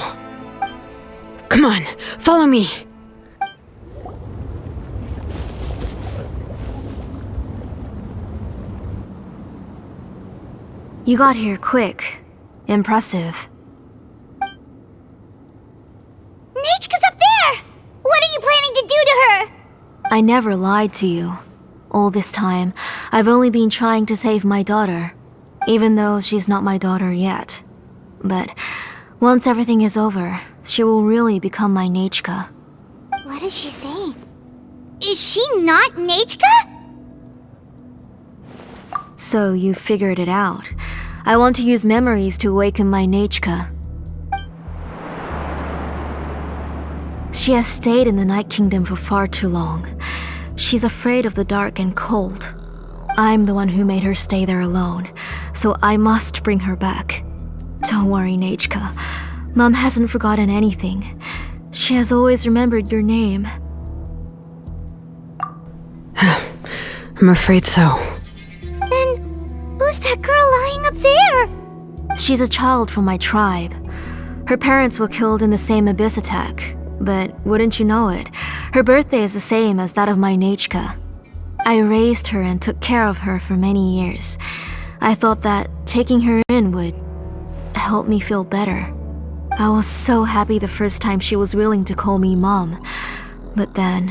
Come on, follow me. You got here quick. Impressive. Nechka's up there! What are you planning to do to her? I never lied to you. All this time, I've only been trying to save my daughter, even though she's not my daughter yet. But once everything is over, she will really become my Nechka. What is she saying? Is she not Nechka? So you figured it out. I want to use memories to awaken my Nechka. She has stayed in the Night Kingdom for far too long. She's afraid of the dark and cold. I'm the one who made her stay there alone, so I must bring her back. Don't worry, Nechka. Mom hasn't forgotten anything. She has always remembered your name. I'm afraid so. Then, who's that girl lying up there? She's a child from my tribe. Her parents were killed in the same abyss attack, but wouldn't you know it, her birthday is the same as that of my Nechka. I raised her and took care of her for many years. I thought that taking her in would help me feel better. I was so happy the first time she was willing to call me Mom, but then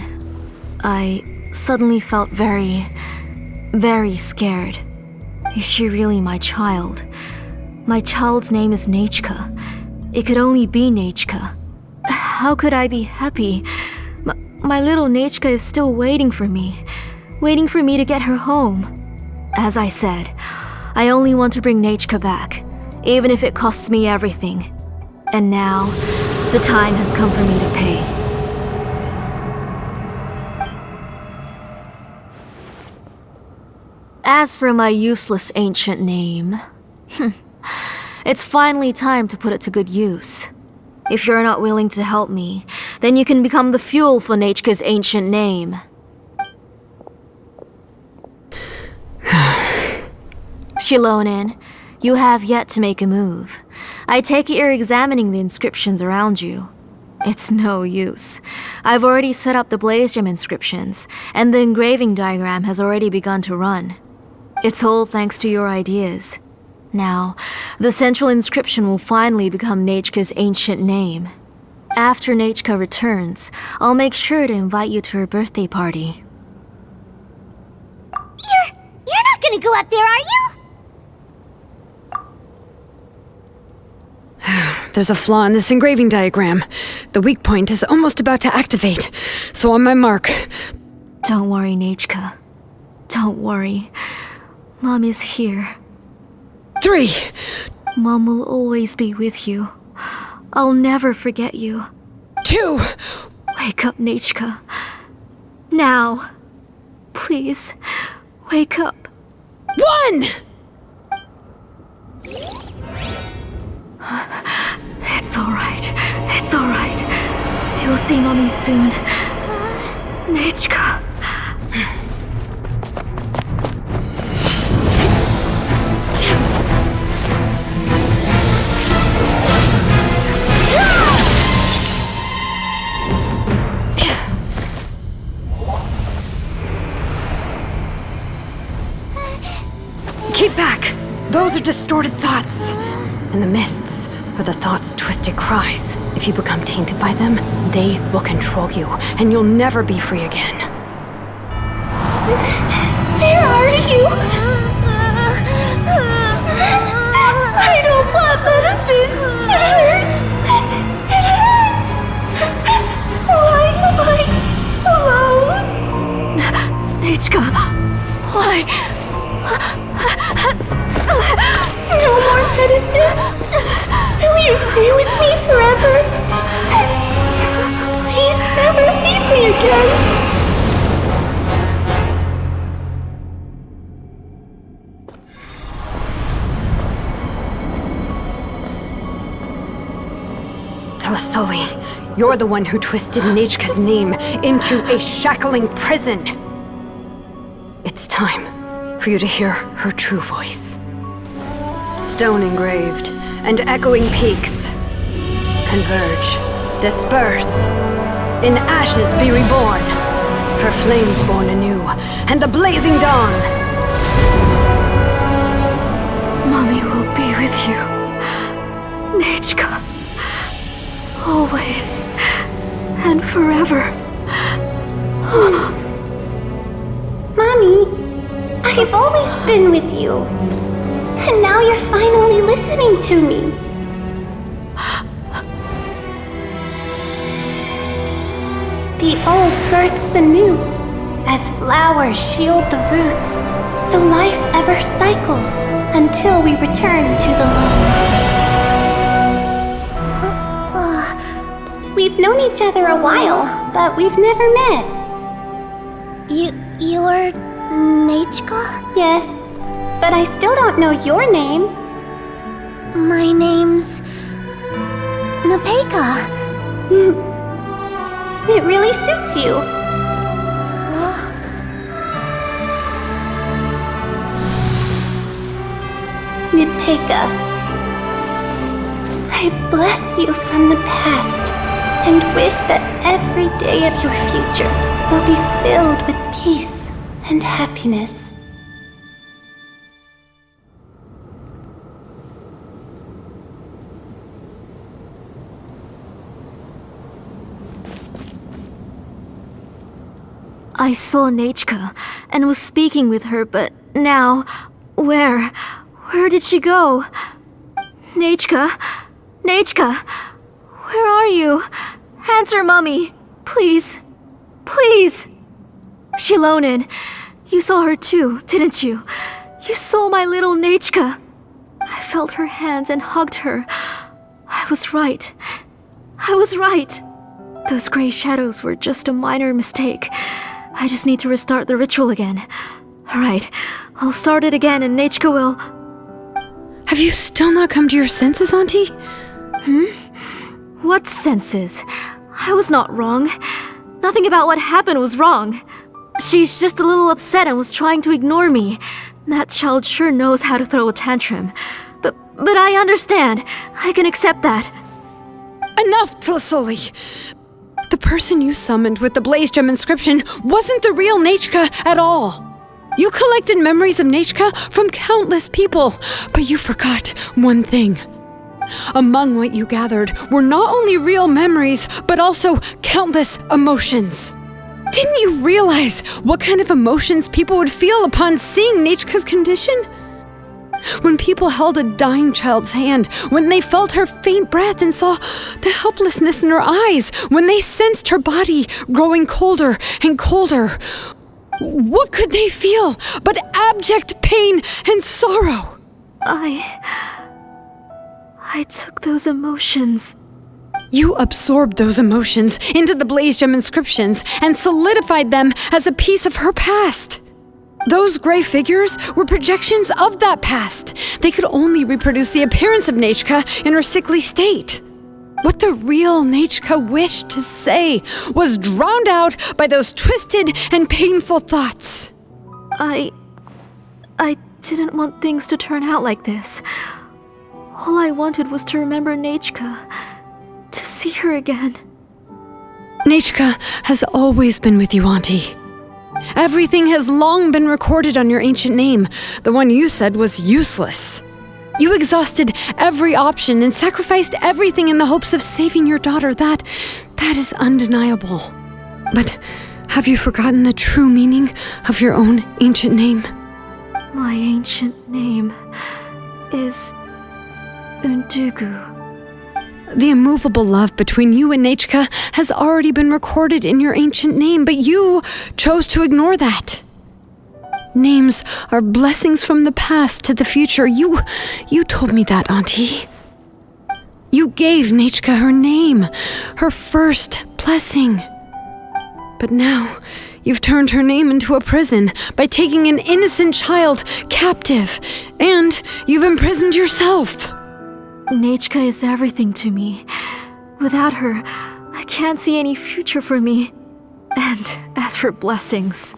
I suddenly felt very scared. Is she really my child? My child's name is Nechka. It could only be Nechka. How could I be happy? My little Nechka is still waiting for me to get her home. As I said, I only want to bring Nechka back, even if it costs me everything. And now, the time has come for me to pay. As for my useless ancient name, it's finally time to put it to good use. If you're not willing to help me, then you can become the fuel for Nechka's ancient name. Xilonen, you have yet to make a move. I take it you're examining the inscriptions around you. It's no use. I've already set up the blaze gem inscriptions, and the engraving diagram has already begun to run. It's all thanks to your ideas. Now, the central inscription will finally become Nechka's ancient name. After Nechka returns, I'll make sure to invite you to her birthday party. You're not gonna go up there, are you? There's a flaw in this engraving diagram. The weak point is almost about to activate. So on my mark. Don't worry, Nechka. Don't worry. Mom is here. 3. Mom will always be with you. I'll never forget you. 2. Wake up, Nechka. Now. Please, wake up. 1! It's alright. It's alright. You'll see Mommy soon. Nechka. Keep back! Those are distorted thoughts. And the mists are the thoughts' twisted cries. If you become tainted by them, they will control you, and you'll never be free again. Where are you? I don't want medicine. It hurts. It hurts. Why am I alone? Nechka, why? No more medicine. Will you stay with me forever? Please never leave me again. Telasoli, you're the one who twisted Nechka's name into a shackling prison. It's time for you to hear her true voice. Stone engraved and echoing peaks converge, disperse, in ashes be reborn, for flames born anew, and the blazing dawn. Mommy will be with you, Nechka, always and forever. Mommy, I've always been with you. And now you're finally listening to me. The old births the new, as flowers shield the roots, so life ever cycles until we return to the loam. We've known each other a while, but we've never met. You're Nechka? Yes, but I still don't know your name. My name's Nepeka. It really suits you. Nepeka. I bless you from the past and wish that every day of your future will be filled with peace and happiness. I saw Nechka and was speaking with her, but now, where did she go? Nechka? Nechka? Where are you? Answer, Mummy. Please. Please. Xilonen, you saw her too, didn't you? You saw my little Nechka. I felt her hands and hugged her. I was right. I was right. Those gray shadows were just a minor mistake. I just need to restart the ritual again. Alright, I'll start it again and Nechka will... Have you still not come to your senses, Auntie? What senses? I was not wrong. Nothing about what happened was wrong. She's just a little upset and was trying to ignore me. That child sure knows how to throw a tantrum. But I understand. I can accept that. Enough, Tlasoli! The person you summoned with the Blaze Gem inscription wasn't the real Nechka at all. You collected memories of Nechka from countless people, but you forgot one thing. Among what you gathered were not only real memories, but also countless emotions. Didn't you realize what kind of emotions people would feel upon seeing Nechka's condition? When people held a dying child's hand, when they felt her faint breath and saw the helplessness in her eyes, when they sensed her body growing colder and colder, what could they feel but abject pain and sorrow? I took those emotions. You absorbed those emotions into the Blaze Gem inscriptions and solidified them as a piece of her past. Those gray figures were projections of that past. They could only reproduce the appearance of Nechka in her sickly state. What the real Nechka wished to say was drowned out by those twisted and painful thoughts. I didn't want things to turn out like this. All I wanted was to remember Nechka, to see her again. Nechka has always been with you, Auntie. Everything has long been recorded on your ancient name, the one you said was useless. You exhausted every option and sacrificed everything in the hopes of saving your daughter. That is undeniable. But have you forgotten the true meaning of your own ancient name? My ancient name is Undugu. The immovable love between you and Nechka has already been recorded in your ancient name, but you chose to ignore that. Names are blessings from the past to the future. You told me that, Auntie. You gave Nechka her name, her first blessing. But now, you've turned her name into a prison by taking an innocent child captive, and you've imprisoned yourself. Nechka is everything to me. Without her, I can't see any future for me. And as for blessings...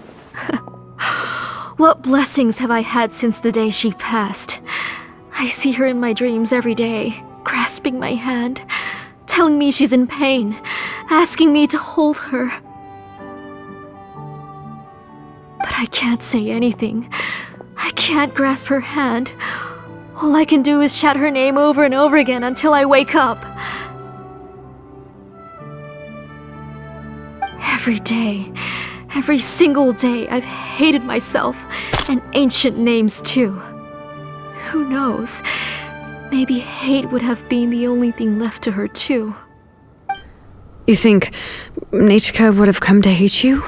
What blessings have I had since the day she passed? I see her in my dreams every day, grasping my hand, telling me she's in pain, asking me to hold her. But I can't say anything. I can't grasp her hand. All I can do is shout her name over and over again until I wake up. Every day, every single day, I've hated myself, and ancient names too. Who knows? Maybe hate would have been the only thing left to her too. You think Nechka would have come to hate you?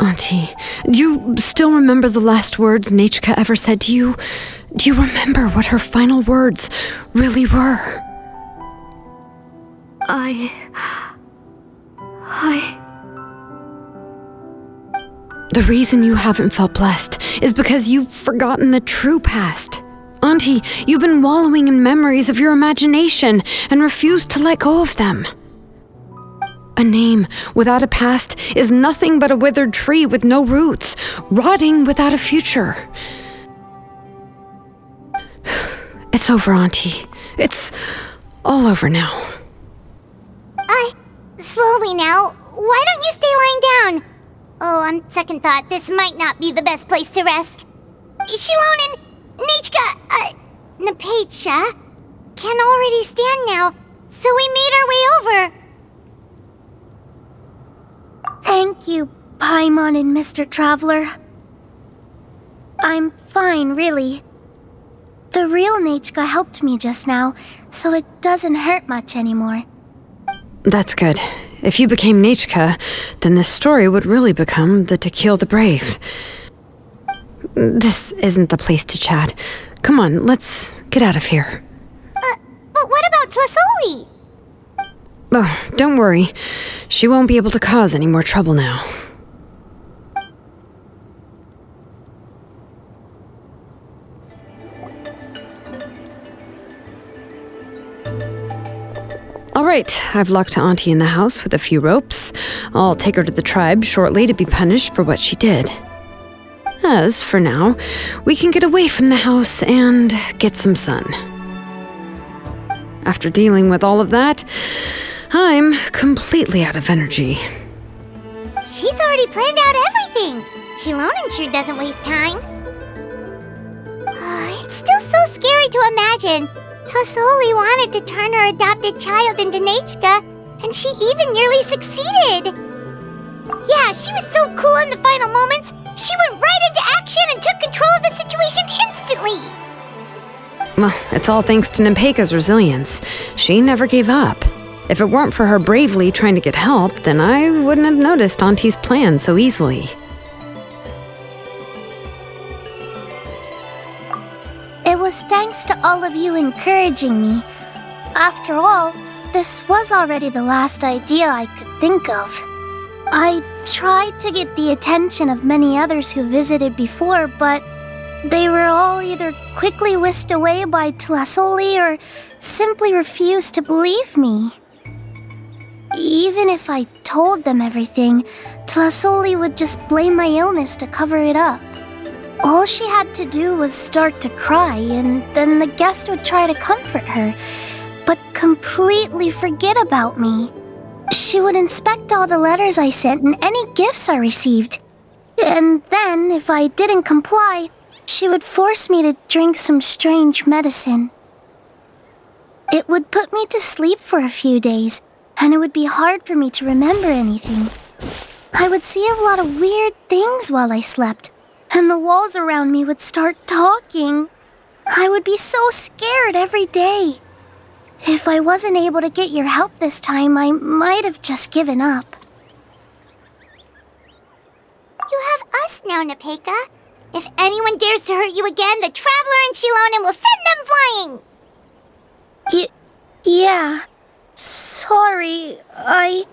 Auntie, do you still remember the last words Nechka ever said to you? Do you remember what her final words really were? The reason you haven't felt blessed is because you've forgotten the true past. Auntie, you've been wallowing in memories of your imagination and refused to let go of them. A name without a past is nothing but a withered tree with no roots, rotting without a future. It's over, Auntie. It's all over now. Slowly now. Why don't you stay lying down? Oh, on second thought, this might not be the best place to rest. Xilonen, Nechka, Napecha can already stand now, so we made our way over. Thank you, Paimon and Mr. Traveler. I'm fine, really. The real Nechka helped me just now, so it doesn't hurt much anymore. That's good. If you became Nechka, then this story would really become the To Kill the Brave. This isn't the place to chat. Come on, let's get out of here. But what about Tlasoli? Oh, don't worry. She won't be able to cause any more trouble now. All right, I've locked Auntie in the house with a few ropes. I'll take her to the tribe shortly to be punished for what she did. As for now, we can get away from the house and get some sun. After dealing with all of that, I'm completely out of energy. She's already planned out everything. Xilonen sure doesn't waste time. It's still so scary to imagine. Tlasoli wanted to turn her adopted child into Nechka, and she even nearly succeeded. Yeah, she was so cool in the final moments. She went right into action and took control of the situation instantly. Well, it's all thanks to Napecha's resilience. She never gave up. If it weren't for her bravely trying to get help, then I wouldn't have noticed Auntie's plan so easily. It was thanks to all of you encouraging me. After all, this was already the last idea I could think of. I tried to get the attention of many others who visited before, but they were all either quickly whisked away by Tlasoli or simply refused to believe me. Even if I told them everything, Tlasoli would just blame my illness to cover it up. All she had to do was start to cry, and then the guest would try to comfort her, but completely forget about me. She would inspect all the letters I sent and any gifts I received. And then, if I didn't comply, she would force me to drink some strange medicine. It would put me to sleep for a few days, and it would be hard for me to remember anything. I would see a lot of weird things while I slept, and the walls around me would start talking. I would be so scared every day. If I wasn't able to get your help this time, I might have just given up. You have us now, Napecha. If anyone dares to hurt you again, the Traveler and Xilonen will send them flying! Yeah. Sorry, I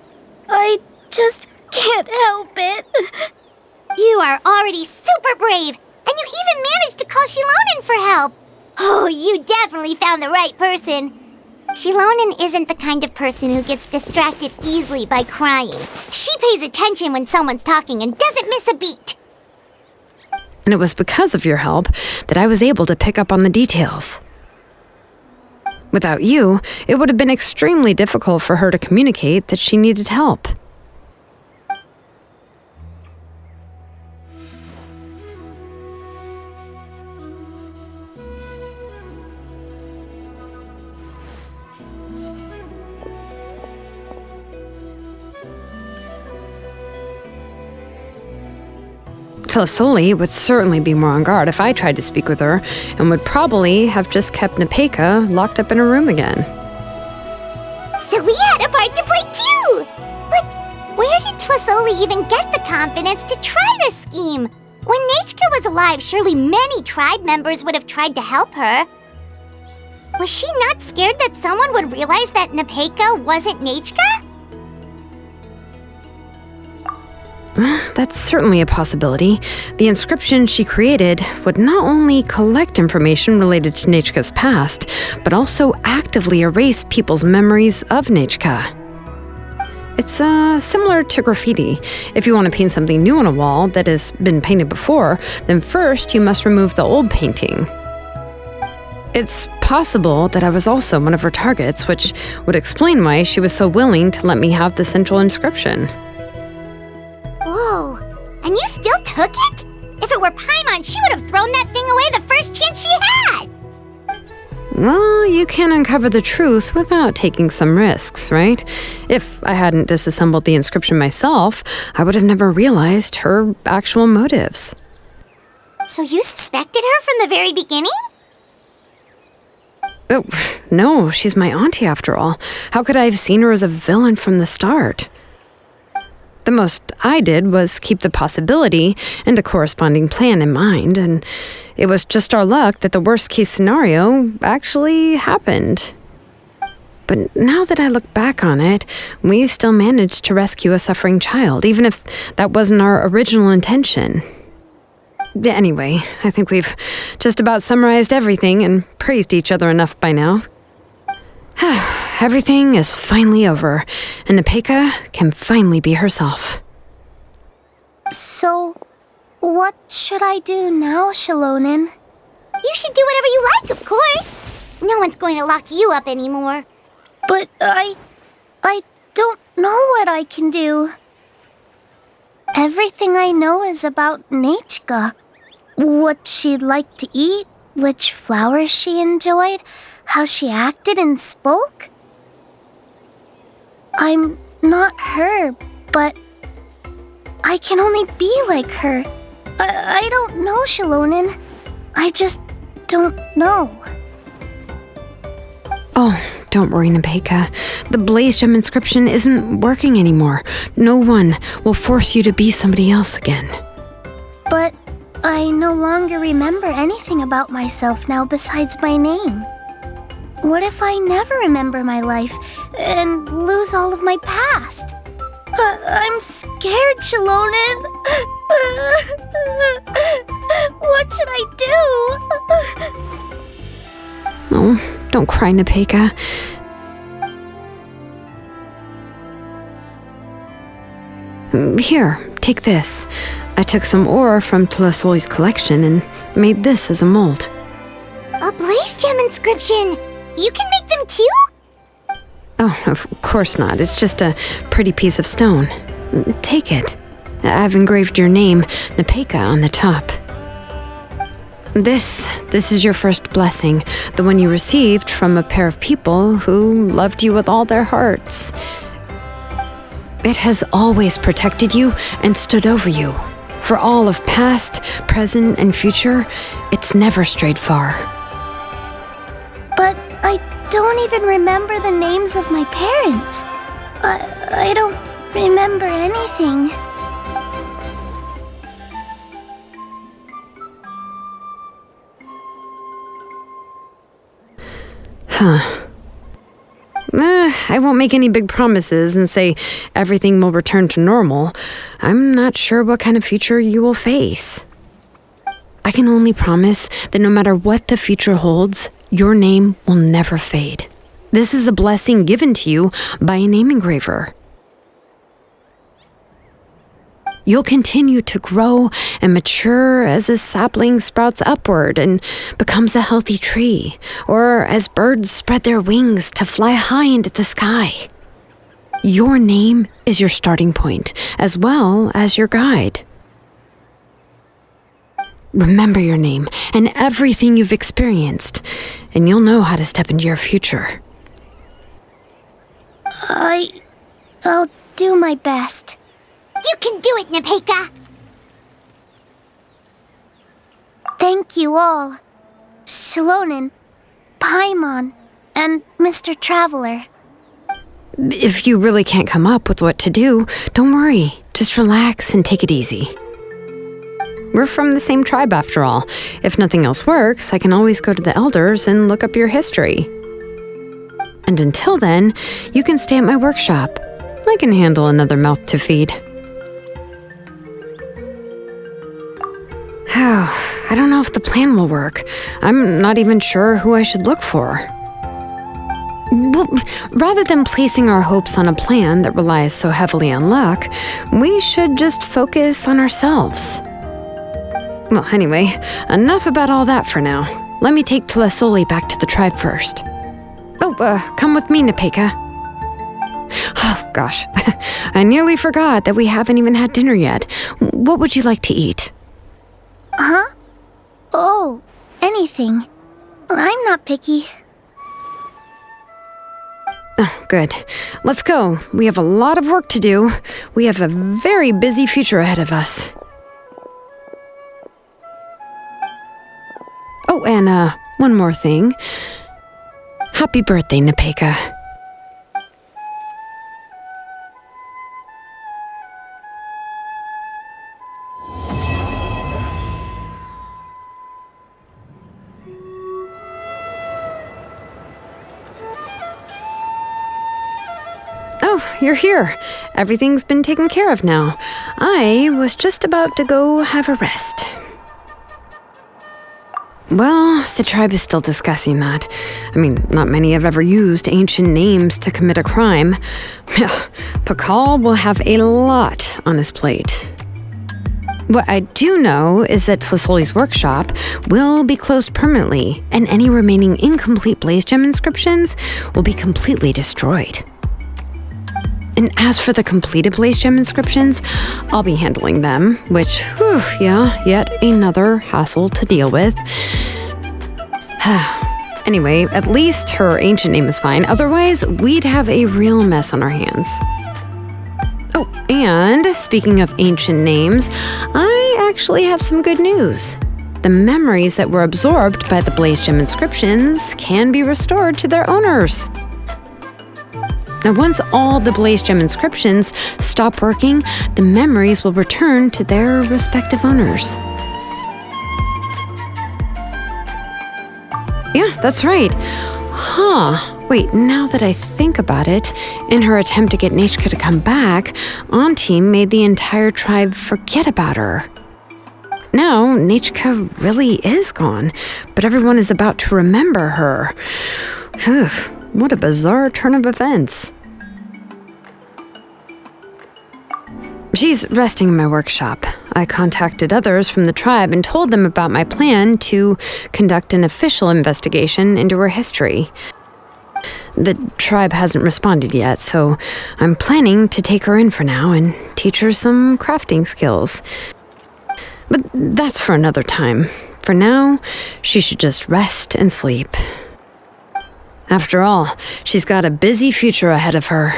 just can't help it. You are already super brave, and you even managed to call Xilonen for help. Oh, you definitely found the right person. Xilonen isn't the kind of person who gets distracted easily by crying. She pays attention when someone's talking and doesn't miss a beat. And it was because of your help that I was able to pick up on the details. Without you, it would have been extremely difficult for her to communicate that she needed help. Tlasoli would certainly be more on guard if I tried to speak with her, and would probably have just kept Napecha locked up in her room again. So we had a part to play too! But where did Tlasoli even get the confidence to try this scheme? When Nechka was alive, surely many tribe members would have tried to help her. Was she not scared that someone would realize that Napecha wasn't Nechka? That's certainly a possibility. The inscription she created would not only collect information related to Nechka's past, but also actively erase people's memories of Nechka. It's similar to graffiti. If you want to paint something new on a wall that has been painted before, then first you must remove the old painting. It's possible that I was also one of her targets, which would explain why she was so willing to let me have the central inscription. Whoa, and you still took it? If it were Paimon, she would have thrown that thing away the first chance she had! Well, you can't uncover the truth without taking some risks, right? If I hadn't disassembled the inscription myself, I would have never realized her actual motives. So you suspected her from the very beginning? Oh, no, she's my auntie after all. How could I have seen her as a villain from the start? The most I did was keep the possibility and a corresponding plan in mind, and it was just our luck that the worst-case scenario actually happened. But now that I look back on it, we still managed to rescue a suffering child, even if that wasn't our original intention. Anyway, I think we've just about summarized everything and praised each other enough by now. Everything is finally over, and Nepeka can finally be herself. So, what should I do now, Xilonen? You should do whatever you like, of course. No one's going to lock you up anymore. But I don't know what I can do. Everything I know is about Nechka. What she'd like to eat, which flowers she enjoyed, how she acted and spoke. I'm not her, but I can only be like her. I don't know, Xilonen. I just don't know. Oh, don't worry, Nepeka. The Blaze Gem inscription isn't working anymore. No one will force you to be somebody else again. But I no longer remember anything about myself now besides my name. What if I never remember my life and lose all of my past? I'm scared, Xilonen. What should I do? Oh, don't cry, Nepeka. Here, take this. I took some ore from Tlasoli's collection and made this as a mold. A Blaze Gem inscription! You can make them too? Oh, of course not. It's just a pretty piece of stone. Take it. I've engraved your name, Nepeka, on the top. This is your first blessing, the one you received from a pair of people who loved you with all their hearts. It has always protected you and stood over you. For all of past, present, and future, it's never strayed far. But I don't even remember the names of my parents. I don't remember anything. I won't make any big promises and say everything will return to normal. I'm not sure what kind of future you will face. I can only promise that no matter what the future holds, your name will never fade. This is a blessing given to you by a name engraver. You'll continue to grow and mature as a sapling sprouts upward and becomes a healthy tree, or as birds spread their wings to fly high into the sky. Your name is your starting point, as well as your guide. Remember your name and everything you've experienced, and you'll know how to step into your future. I'll do my best. You can do it, Nepeka! Thank you all. Xilonen, Paimon, and Mr. Traveler. If you really can't come up with what to do, don't worry. Just relax and take it easy. We're from the same tribe after all. If nothing else works, I can always go to the elders and look up your history. And until then, you can stay at my workshop. I can handle another mouth to feed. I don't know if the plan will work. I'm not even sure who I should look for. Well, rather than placing our hopes on a plan that relies so heavily on luck, we should just focus on ourselves. Well, anyway, enough about all that for now. let me take Tlasoli back to the tribe first. Oh, come with me, Nepeka. Oh, gosh. I nearly forgot that we haven't even had dinner yet. What would you like to eat? Huh? Oh, anything. I'm not picky. Oh, good. Let's go. We have a lot of work to do. We have a very busy future ahead of us. Oh, and one more thing. Happy birthday, Nepeka. Oh, you're here. Everything's been taken care of now. I was just about to go have a rest. Well, the tribe is still discussing that. I mean, not many have ever used ancient names to commit a crime. Pakal will have a lot on his plate. What I do know is that Tlasoli's workshop will be closed permanently, and any remaining incomplete Blaze Gem inscriptions will be completely destroyed. And as for the completed Blaze Gem inscriptions, I'll be handling them, which, yet another hassle to deal with. Anyway, at least her ancient name is fine. Otherwise, we'd have a real mess on our hands. Oh, and speaking of ancient names, I actually have some good news. The memories that were absorbed by the Blaze Gem inscriptions can be restored to their owners. Now, once all the Blaze Gem inscriptions stop working, the memories will return to their respective owners. Yeah, that's right. Wait, now that I think about it, in her attempt to get Nechka to come back, Auntie made the entire tribe forget about her. Now, Nechka really is gone, but everyone is about to remember her. What a bizarre turn of events. She's resting in my workshop. I contacted others from the tribe and told them about my plan to conduct an official investigation into her history. The tribe hasn't responded yet, so I'm planning to take her in for now and teach her some crafting skills. But that's for another time. For now, she should just rest and sleep. After all, she's got a busy future ahead of her.